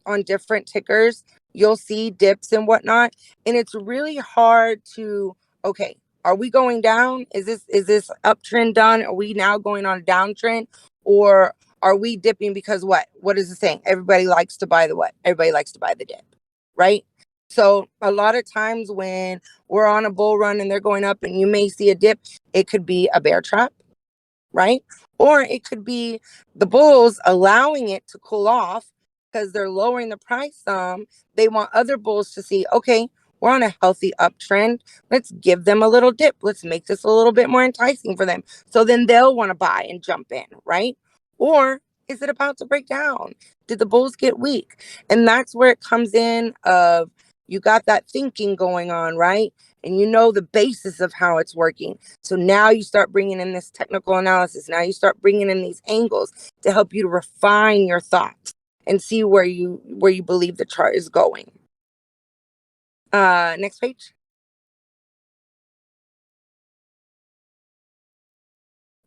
on different tickers, you'll see dips and whatnot, and it's really hard to, okay, are we going down? Is this uptrend done? Are we now going on a downtrend? Or are we dipping because what is it saying? Everybody likes to buy the what? Everybody likes to buy the dip, right? So a lot of times when we're on a bull run and they're going up and you may see a dip, it could be a bear trap, right? Or it could be the bulls allowing it to cool off because they're lowering the price some. They want other bulls to see, okay, we're on a healthy uptrend. Let's give them a little dip. Let's make this a little bit more enticing for them. So then they'll want to buy and jump in, right? Or is it about to break down? Did the bulls get weak? And that's where it comes in of you got that thinking going on, right? And you know the basis of how it's working. So now you start bringing in this technical analysis. Now you start bringing in these angles to help you to refine your thoughts and see where you believe the chart is going. Next page.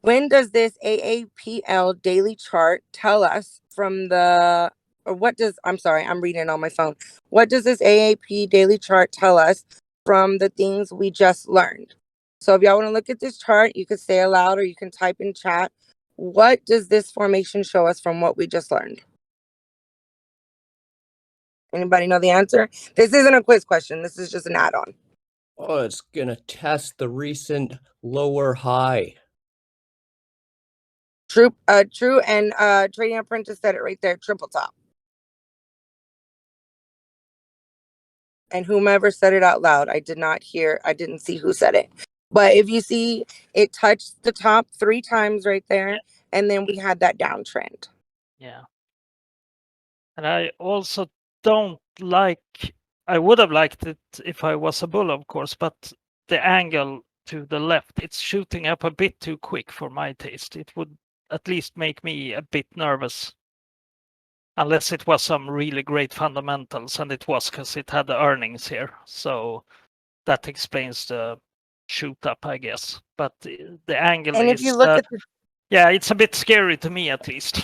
When does this AAPL daily chart tell us from the, or what does, I'm sorry, I'm reading it on my phone. What does this AAP daily chart tell us from the things we just learned? So if y'all want to look at this chart, you can say aloud or you can type in chat. What does this formation show us from what we just learned? Anybody know the answer? This isn't a quiz question. This is just an add-on.
Oh, it's going to test the recent lower high.
True, and Trading Apprentice said it right there, triple top. And whomever said it out loud, I didn't see who said it. But if you see, it touched the top 3 times right there, and then we had that downtrend.
Yeah. And I also don't like, I would have liked it if I was a bull, of course, but the angle to the left, it's shooting up a bit too quick for my taste. It would at least make me a bit nervous. Unless it was some really great fundamentals, and it was because it had the earnings here. So that explains the shoot up, I guess. But the angle
And if
is,
you look at the,
yeah, it's a bit scary to me at least.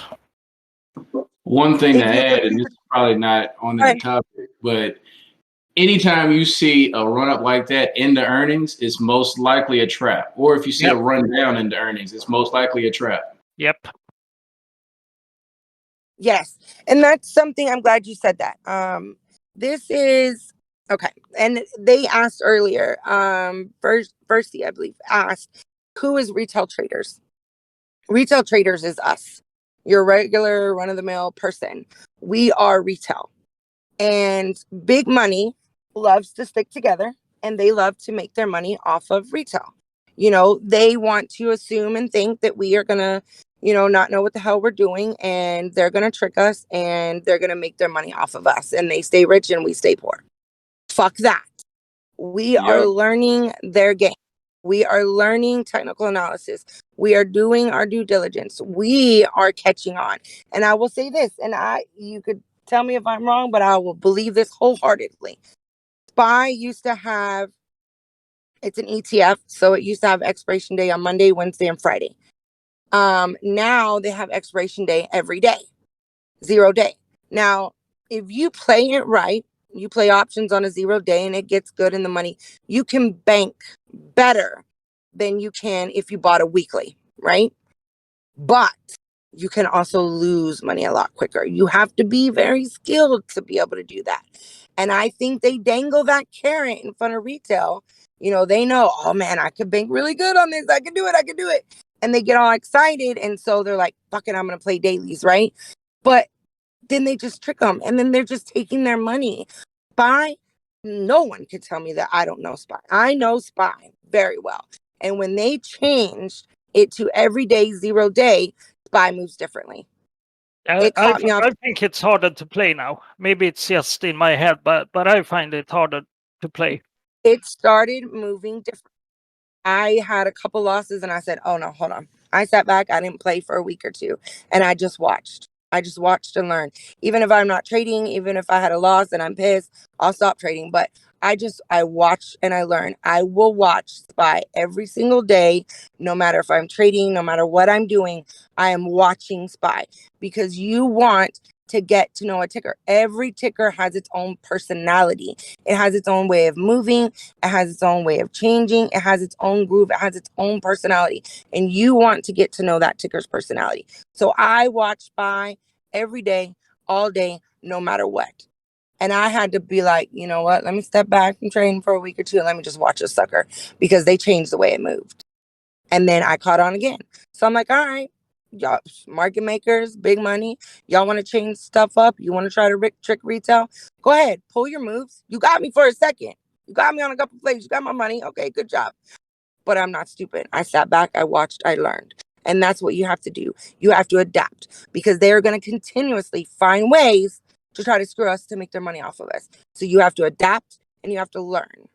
One thing to
if you look
add,
at
and this is probably not on that
Right.
topic, but anytime you see a run up like that in the earnings, it's most likely a trap. Or if you see a run down in the earnings, it's most likely a trap.
Yep.
Yes. And that's something I'm glad you said that. This is okay. And they asked earlier, Firsty, I believe, asked, who is retail traders? Retail traders is us. Your regular run of the mill person. We are retail. And big money loves to stick together and they love to make their money off of retail. They want to assume and think that we are going to, not know what the hell we're doing and they're going to trick us and they're going to make their money off of us and they stay rich and we stay poor. Fuck that. We are
Yep.
learning their game. We are learning technical analysis. We are doing our due diligence. We are catching on. And I will say this, and you could tell me if I'm wrong, but I will believe this wholeheartedly. SPY used to have, it's an ETF, so it used to have expiration day on Monday, Wednesday, and Friday. Now they have expiration day every day, 0 day. Now, if you play it right, you play options on a 0 day and it gets good in the money, you can bank better than you can if you bought a weekly, right? But you can also lose money a lot quicker. You have to be very skilled to be able to do that. And I think they dangle that carrot in front of retail. They know, oh man, I could bank really good on this. I can do it. I can do it. And they get all excited. And so they're like, fuck it, I'm going to play dailies, right? But then they just trick them. And then they're just taking their money. SPY, no one can tell me that I don't know SPY. I know SPY very well. And when they changed it to every day, 0 day, SPY moves differently. It caught me off.
I think it's harder to play now. Maybe it's just in my head, but I find it harder to play.
It started moving different. I had a couple losses and I said, oh no, hold on. I sat back. I didn't play for a week or two and I just watched. I just watched and learned. Even if I'm not trading, even if I had a loss and I'm pissed, I'll stop trading. But I watch and I learn. I will watch SPY every single day, no matter if I'm trading, no matter what I'm doing. I am watching SPY because you want to get to know a ticker. Every ticker has its own personality. It has its own way of moving. It has its own way of changing. It has its own groove. It has its own personality. And you want to get to know that ticker's personality. So I watch SPY every day, all day, no matter what. And I had to be like, you know what? Let me step back from trading for a week or two and let me just watch a sucker because they changed the way it moved. And then I caught on again. So I'm like, all right, y'all market makers, big money. Y'all want to change stuff up? You want to try to trick retail? Go ahead, pull your moves. You got me for a second. You got me on a couple plays. You got my money. Okay, good job. But I'm not stupid. I sat back, I watched, I learned. And that's what you have to do. You have to adapt because they're going to continuously find ways to try to screw us to make their money off of us. So you have to adapt and you have to learn.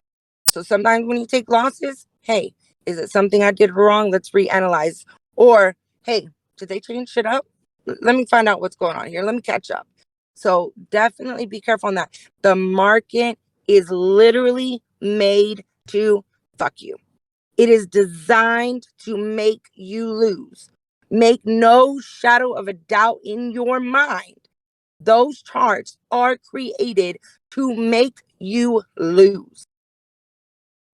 So sometimes when you take losses, hey, is it something I did wrong? Let's reanalyze. Or, hey, did they change shit up? Let me find out what's going on here. Let me catch up. So definitely be careful on that. The market is literally made to fuck you. It is designed to make you lose. Make no shadow of a doubt in your mind. Those charts are created to make you lose.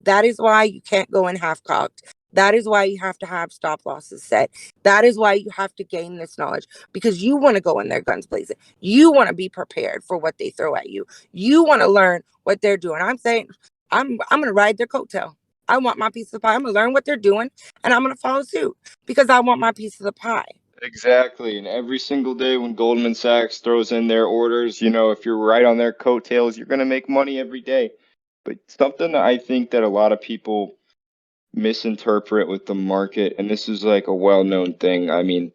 That is why you can't go in half cocked. That is why you have to have stop losses set. That is why you have to gain this knowledge because you want to go in there guns blazing. You want to be prepared for what they throw at you. You want to learn what they're doing. I'm saying I'm going to ride their coattail. I want my piece of the pie. I'm going to learn what they're doing and I'm going to follow suit because I want my piece of the pie.
Exactly. And every single day when Goldman Sachs throws in their orders, if you're right on their coattails, you're going to make money every day. But something that I think that a lot of people misinterpret with the market, and this is like a well-known thing. I mean,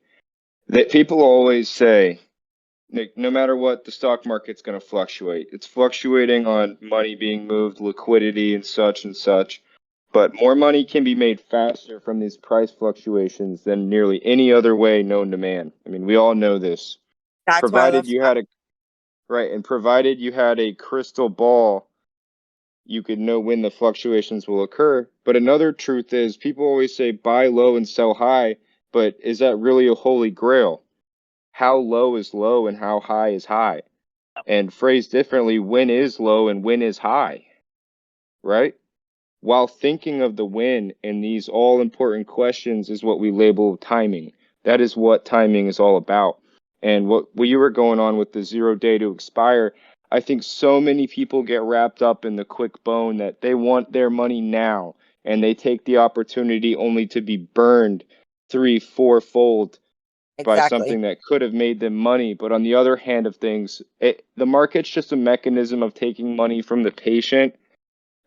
that people always say, Nick, no matter what, the stock market's going to fluctuate. It's fluctuating on money being moved, liquidity, and such and such. But more money can be made faster from these price fluctuations than nearly any other way known to man. I mean, we all know this.
That's why I love
Provided you had a crystal ball, you could know when the fluctuations will occur. But another truth is people always say buy low and sell high, but is that really a holy grail? How low is low and how high is high? And phrased differently, when is low and when is high? Right? While thinking of the when in these all important questions is what we label timing. That is what timing is all about. And what you were going on with the 0 day to expire, I think so many people get wrapped up in the quick bone that they want their money now, and they take the opportunity only to be burned 3-4 fold by
Exactly.
something that could have made them money. But on the other hand of things, the market's just a mechanism of taking money from the patient,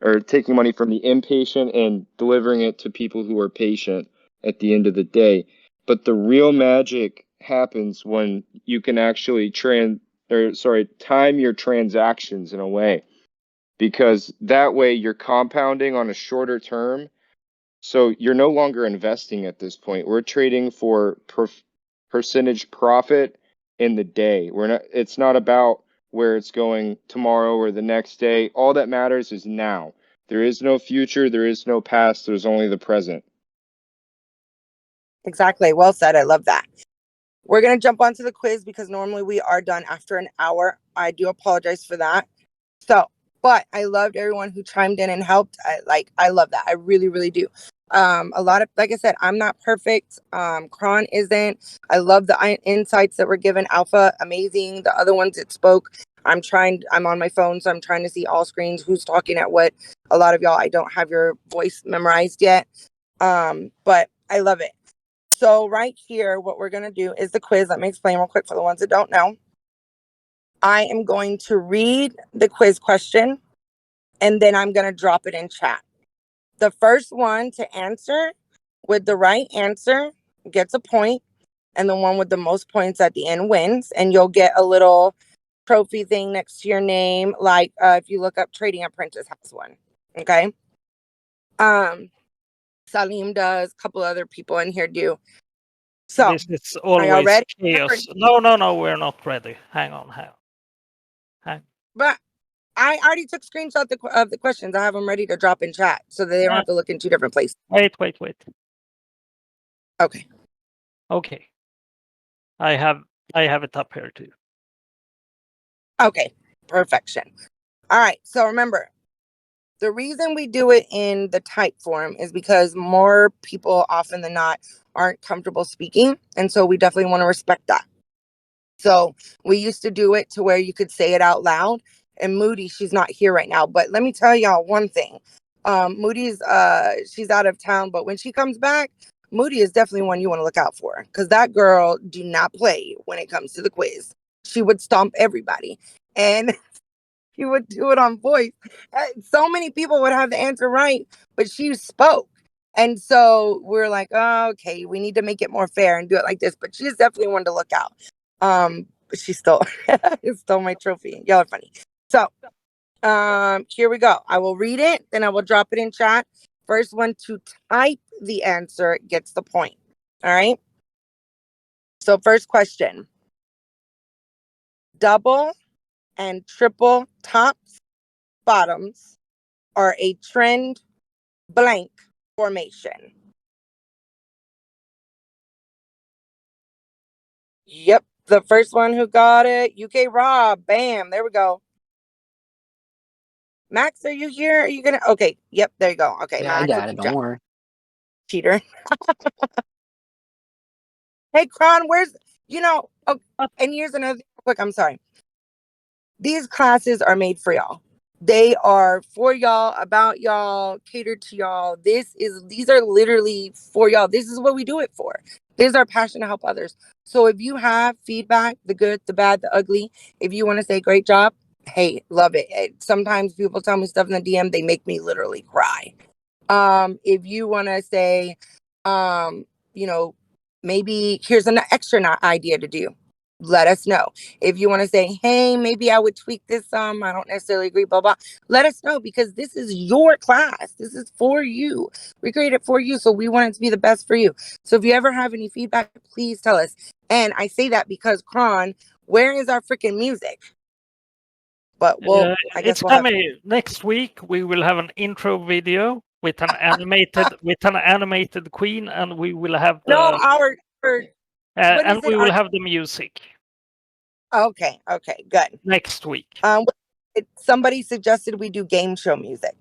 or taking money from the impatient and delivering it to people who are patient at the end of the day. But the real magic happens when you can actually time your transactions in a way, because that way you're compounding on a shorter term. So you're no longer investing at this point. We're trading for percentage profit in the day. It's not about where it's going tomorrow or the next day. All that matters is now. There is no future, there is no past, there's only the present.
Exactly. Well said. I love that. We're going to jump onto the quiz because normally we are done after an hour. I do apologize for that. So, but I loved everyone who chimed in and helped. I love that. I really, really do. A lot of, like I said, I'm not perfect. Kron isn't. I love the insights that were given. Alpha, amazing. The other ones that spoke, I'm on my phone, so I'm trying to see all screens, who's talking at what. A lot of y'all, I don't have your voice memorized yet. But I love it. So right here, what we're going to do is the quiz. Let me explain real quick for the ones that don't know. I am going to read the quiz question, and then I'm going to drop it in chat. The first one to answer with the right answer gets a point, and the one with the most points at the end wins. And you'll get a little trophy thing next to your name, like if you look up Trading Apprentice has one. Okay. Salim does. A couple other people in here do. So
this is
are y'all
always
ready?
chaos. No, we're not ready. Hang on.
But I already took screenshots of the questions. I have them ready to drop in chat so that they don't have to look in two different places.
Wait.
Okay.
Okay. I have it up here too.
Okay. Perfection. All right. So remember, the reason we do it in the type form is because more people often than not aren't comfortable speaking. And so we definitely want to respect that. So we used to do it to where you could say it out loud. And Moody, she's not here right now. But let me tell y'all one thing. Moody's she's out of town, but when she comes back, Moody is definitely one you want to look out for, because that girl do not play when it comes to the quiz. She would stomp everybody, and she would do it on voice. So many people would have the answer right, but she spoke. And so we're like, oh, okay, we need to make it more fair and do it like this. But she's definitely one to look out. But she stole my trophy. Y'all are funny. So here we go. I will read it, then I will drop it in chat. First one to type the answer gets the point. All right. So first question. Double and triple tops, bottoms are a trend blank formation. Yep. The first one who got it, UK Rob. Bam. There we go. Max, are you here? Are you gonna? Okay. Yep. There you go. Okay.
Yeah, I
Max,
got it. Don't worry.
cheater. Hey, Kron, where's, oh, and here's another thing, quick, I'm sorry. These classes are made for y'all. They are for y'all, about y'all, catered to y'all. These are literally for y'all. This is what we do it for. This is our passion to help others. So if you have feedback, the good, the bad, the ugly, if you want to say great job, hey, love it. Sometimes people tell me stuff in the DM, they make me literally cry. If you want to say, maybe here's an extra idea to do, let us know. If you want to say, hey, maybe I would tweak this some, I don't necessarily agree, blah blah, let us know, because this is your class. This is for you. We created it for you, so we want it to be the best for you. So if you ever have any feedback, please tell us. And I say that because, Kron, where is our freaking music? But I guess
it's coming next week. We will have an intro video with an animated queen, and we will have and we will have the music.
Okay, good.
Next week.
Somebody suggested we do game show music.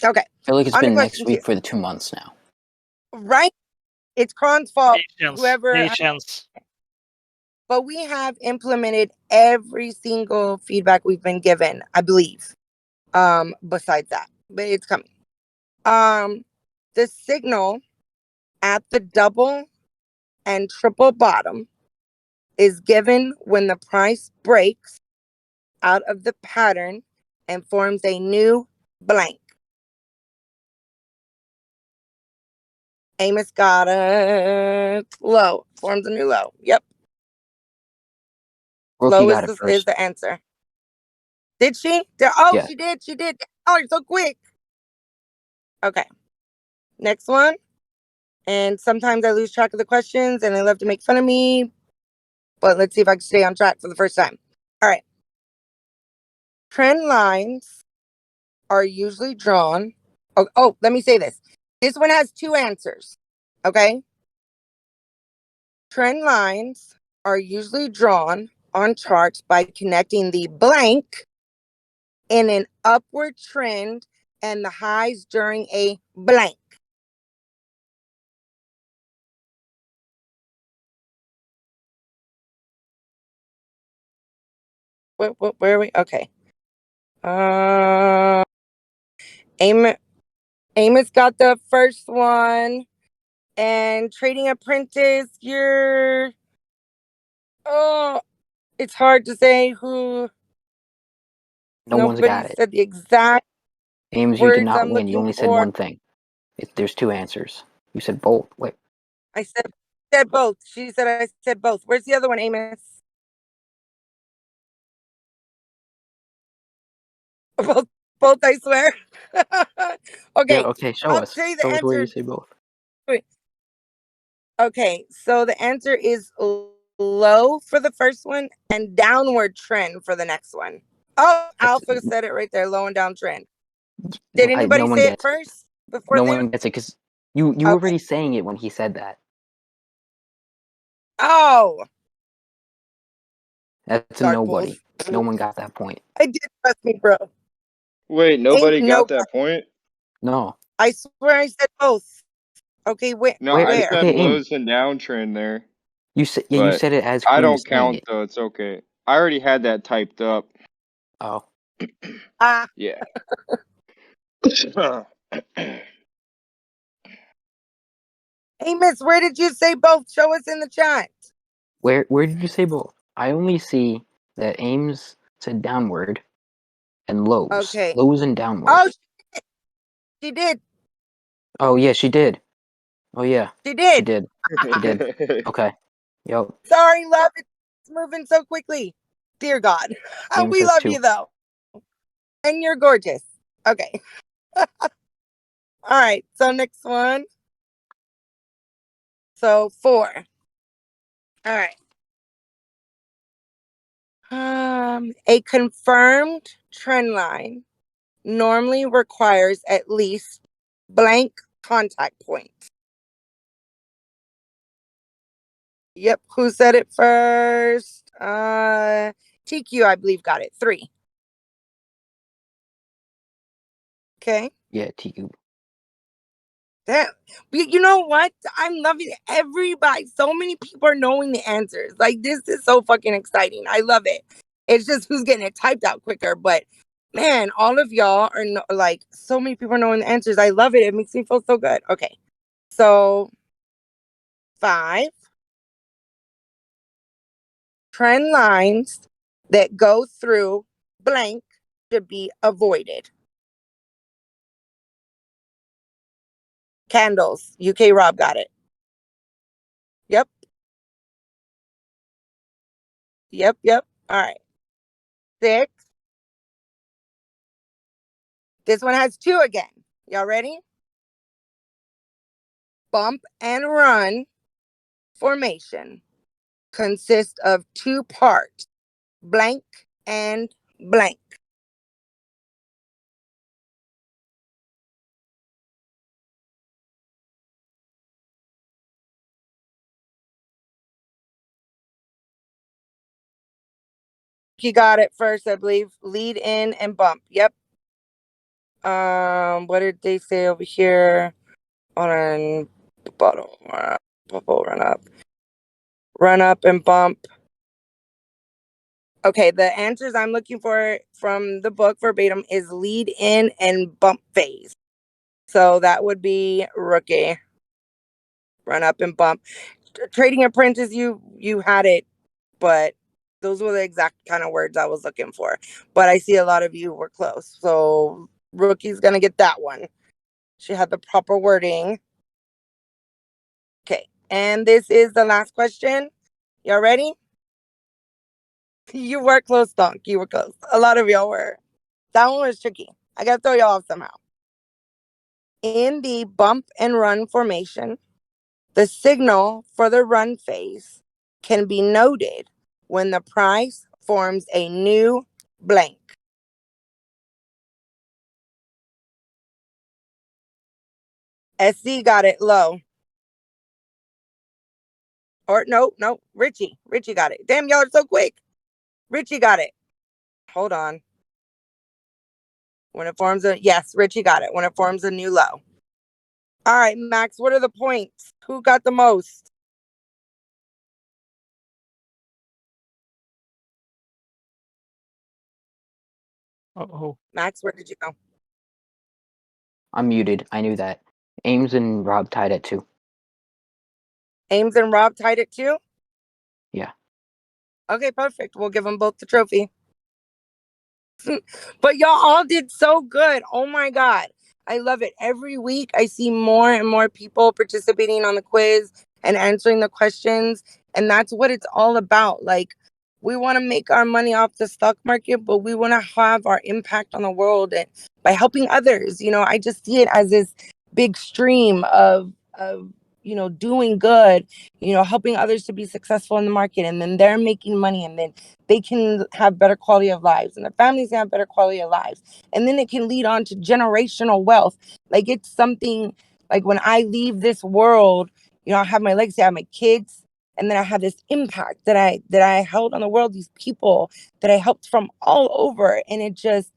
Okay.
I feel like it's been next week for the 2 months now.
Right? It's Kron's fault.
Patience.
Whoever.
Patience.
but we have implemented every single feedback we've been given, I believe. Besides that, but it's coming. The signal at the double and triple bottom is given when the price breaks out of the pattern and forms a new blank. Amos got a low, forms a new low. Yep.
Rookie
Low
got it
is
first.
the answer. Did she? Oh,
Yeah.
she did. She did. Oh, you're so quick. Okay. Next one. And sometimes I lose track of the questions and they love to make fun of me. But let's see if I can stay on track for the first time. All right. Trend lines are usually drawn. Oh, let me say this. This one has two answers. Okay. Trend lines are usually drawn on charts by connecting the blank in an upward trend and the highs during a blank. Where are we? Okay. Amos got the first one. And Trading Apprentice, it's hard to say who.
No one's
Nobody
got it.
said the exact
Ames, you did
words
not
I'm
win. You
looking
only said
for.
one thing. There's two answers. You said both. Wait.
I said both. She said I said both. Where's the other one, Amos? Both, I swear. Okay,
Yeah, okay, show
I'll
us.
tell you the
Show us where you
answer.
say both.
Okay, so the answer is low for the first one and downward trend for the next one. Oh,
That's
Alpha said it right there, low and down trend.
no,
Did
no
anybody
one
say it
gets it.
first before
No
they?
one gets it because you were
Okay.
already saying it when he said that.
Oh,
That's a
dark
nobody.
wolf.
No one got that point.
I did trust me, bro.
Wait, nobody
Ain't
got
no.
that point?
No.
I swear I said both. Okay,
No,
Where?
I
where?
said
Okay, Aim.
lows and downtrend there,
You said you
but
said it as
I
him
don't
saying
count
it.
though. It's okay. I already had that typed up.
Oh.
Ah,
Yeah.
Amos, where did you say both? Show us in the chat.
Where did you say both? I only see that Ames said downward and lows.
Okay.
Lows and downward.
Oh, she did.
Oh yeah, she did. Oh yeah.
She
She
did.
did. She did. Okay. Yep.
Sorry, love. It's moving so quickly. Dear God.
Ames
We
says
love
two.
you, though. And you're gorgeous. Okay. All right. So, next one. So, 4. All right. A confirmed trend line normally requires at least blank contact points. Yep. Who said it first? TQ, I believe, got it. 3. Okay.
Yeah, TQ.
That, you know what? I'm loving it. Everybody. So many people are knowing the answers. Like, this is so fucking exciting. I love it. It's just who's getting it typed out quicker. But man, all of y'all are like, so many people are knowing the answers. I love it. It makes me feel so good. Okay. So 5. Trend lines that go through blank should be avoided. Candles. UK Rob got it. Yep. Yep. All right. 6. This one has 2 again. Y'all ready? Bump and run formation consists of 2 parts, blank and blank. He got it first, I believe. Lead in and bump. Yep. What did they say over here? On bottom, bubble, run up and bump. Okay, the answers I'm looking for from the book verbatim is lead in and bump phase. So that would be rookie. Run up and bump. Trading apprentice, you had it, but those were the exact kind of words I was looking for. But I see a lot of you were close. So rookie's gonna get that one. She had the proper wording. Okay, and this is the last question. Y'all ready? You were close, Donk. You were close. A lot of y'all were. That one was tricky. I gotta throw y'all off somehow. In the bump and run formation, the signal for the run phase can be noted when the price forms a new blank. SC got it low. Or no, Richie. Richie got it. Damn, y'all are so quick. Richie got it. Hold on. When it forms yes, Richie got it. When it forms a new low. All right, Max, what are the points? Who got the most?
Oh,
Max, where did you go?
I'm muted. I knew that. Ames and Rob tied at 2.
Ames and Rob tied it too?
Yeah.
Okay, perfect. We'll give them both the trophy. But y'all all did so good. Oh my God. I love it. Every week I see more and more people participating on the quiz and answering the questions. And that's what it's all about. Like, we want to make our money off the stock market, but we want to have our impact on the world and by helping others. I just see it as this big stream of doing good, helping others to be successful in the market. And then they're making money, and then they can have better quality of lives, and their families can have better quality of lives. And then it can lead on to generational wealth. Like, it's something like when I leave this world, I have my legacy, I have my kids, and then I have this impact that I held on the world, these people that I helped from all over. And it just,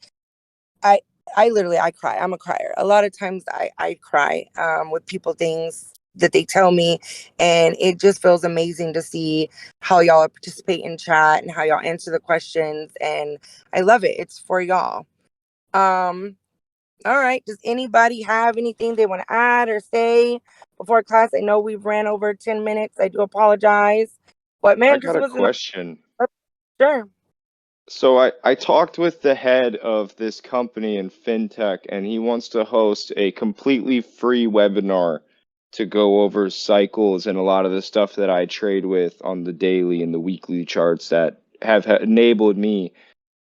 I literally, I cry. I'm a crier. A lot of times I cry with people, things that they tell me, and it just feels amazing to see how y'all participate in chat and how y'all answer the questions, and I love it. It's for y'all. All right, does anybody have anything they want to add or say before class? I know we've ran over 10 minutes. I do apologize, but
I
man,
got
this
a
was
question.
sure.
So I talked with the head of this company in fintech, and he wants to host a completely free webinar to go over cycles and a lot of the stuff that I trade with on the daily and the weekly charts that have enabled me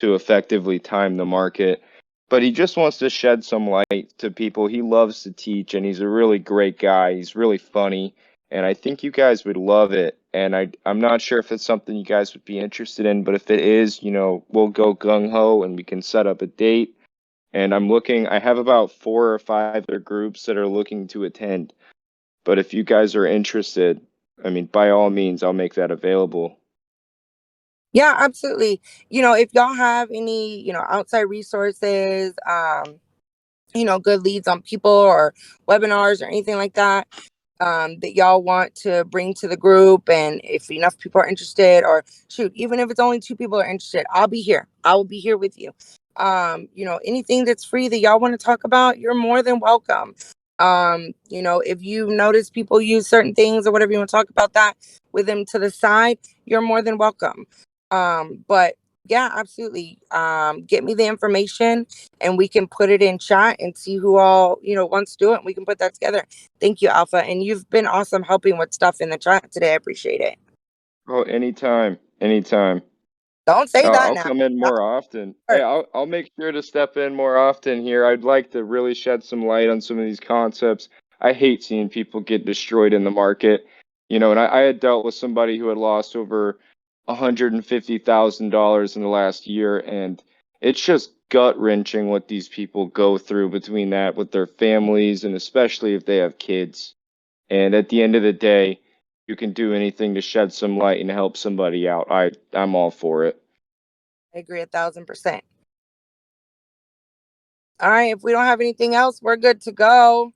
to effectively time the market. But he just wants to shed some light to people. He loves to teach, and he's a really great guy. He's really funny, and I think you guys would love it. And I'm not sure if it's something you guys would be interested in, but if it is, we'll go gung ho and we can set up a date. And I have about 4 or 5 other groups that are looking to attend. But if you guys are interested, I mean, by all means, I'll make that available.
Yeah, absolutely. If y'all have any, outside resources, good leads on people or webinars or anything like that, that y'all want to bring to the group, and if enough people are interested, or shoot, even if it's only 2 people are interested, I'll be here. I will be here with you. Anything that's free that y'all want to talk about, you're more than welcome. If you notice people use certain things or whatever, you want to talk about that with them to the side, you're more than welcome. But yeah, absolutely. Get me the information and we can put it in chat and see who all, wants to do it. And we can put that together. Thank you, Alpha. And you've been awesome helping with stuff in the chat today. I appreciate it.
Oh, anytime, anytime.
Don't say that
I'll
now.
come in more often. Hey, I'll make sure to step in more often here. I'd like to really shed some light on some of these concepts. I hate seeing people get destroyed in the market. And I had dealt with somebody who had lost over $150,000 in the last year, and it's just gut-wrenching what these people go through between that with their families, and especially if they have kids. And at the end of the day, you can do anything to shed some light and help somebody out. I'm all for it.
I agree 1,000%. All right. If we don't have anything else, we're good to go.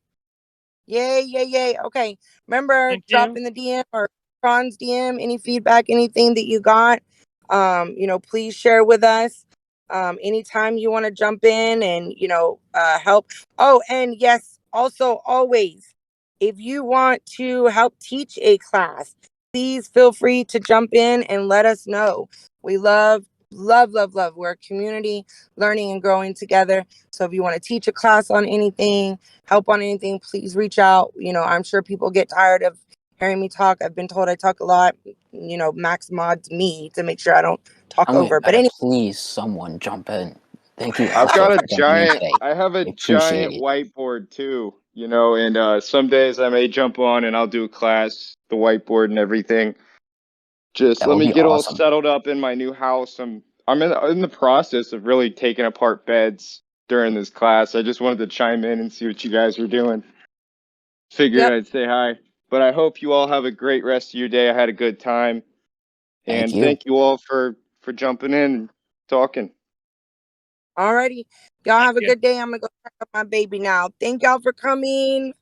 Yay, yay, yay. Okay. Remember,
thank
drop
you.
in the DM or Fran's DM, any feedback, anything that you got. Please share with us. Anytime you want to jump in and, help. Oh, and yes, also always, if you want to help teach a class, please feel free to jump in and let us know. We love, love, love, love. We're a community learning and growing together. So if you want to teach a class on anything, help on anything, please reach out. I'm sure people get tired of hearing me talk. I've been told I talk a lot. Max mods me to make sure I don't talk over. But anyway,
Please, someone jump in. Thank you,
I've
Ashley,
got
for jumping in today.
I have a
I appreciate
giant
it.
whiteboard too, and some days I may jump on and I'll do a class, the whiteboard and everything. Just
That
let
would
me
be
get all
awesome.
settled up in my new house. I'm in the process of really taking apart beds during this class. I just wanted to chime in and see what you guys were doing. Figured
yep.
I'd say hi. But I hope you all have a great rest of your day. I had a good time.
Thank
And
you.
thank you all for jumping in and talking.
Alrighty. Y'all have a
you.
good day. I'm going to go check up my baby now. Thank y'all for coming.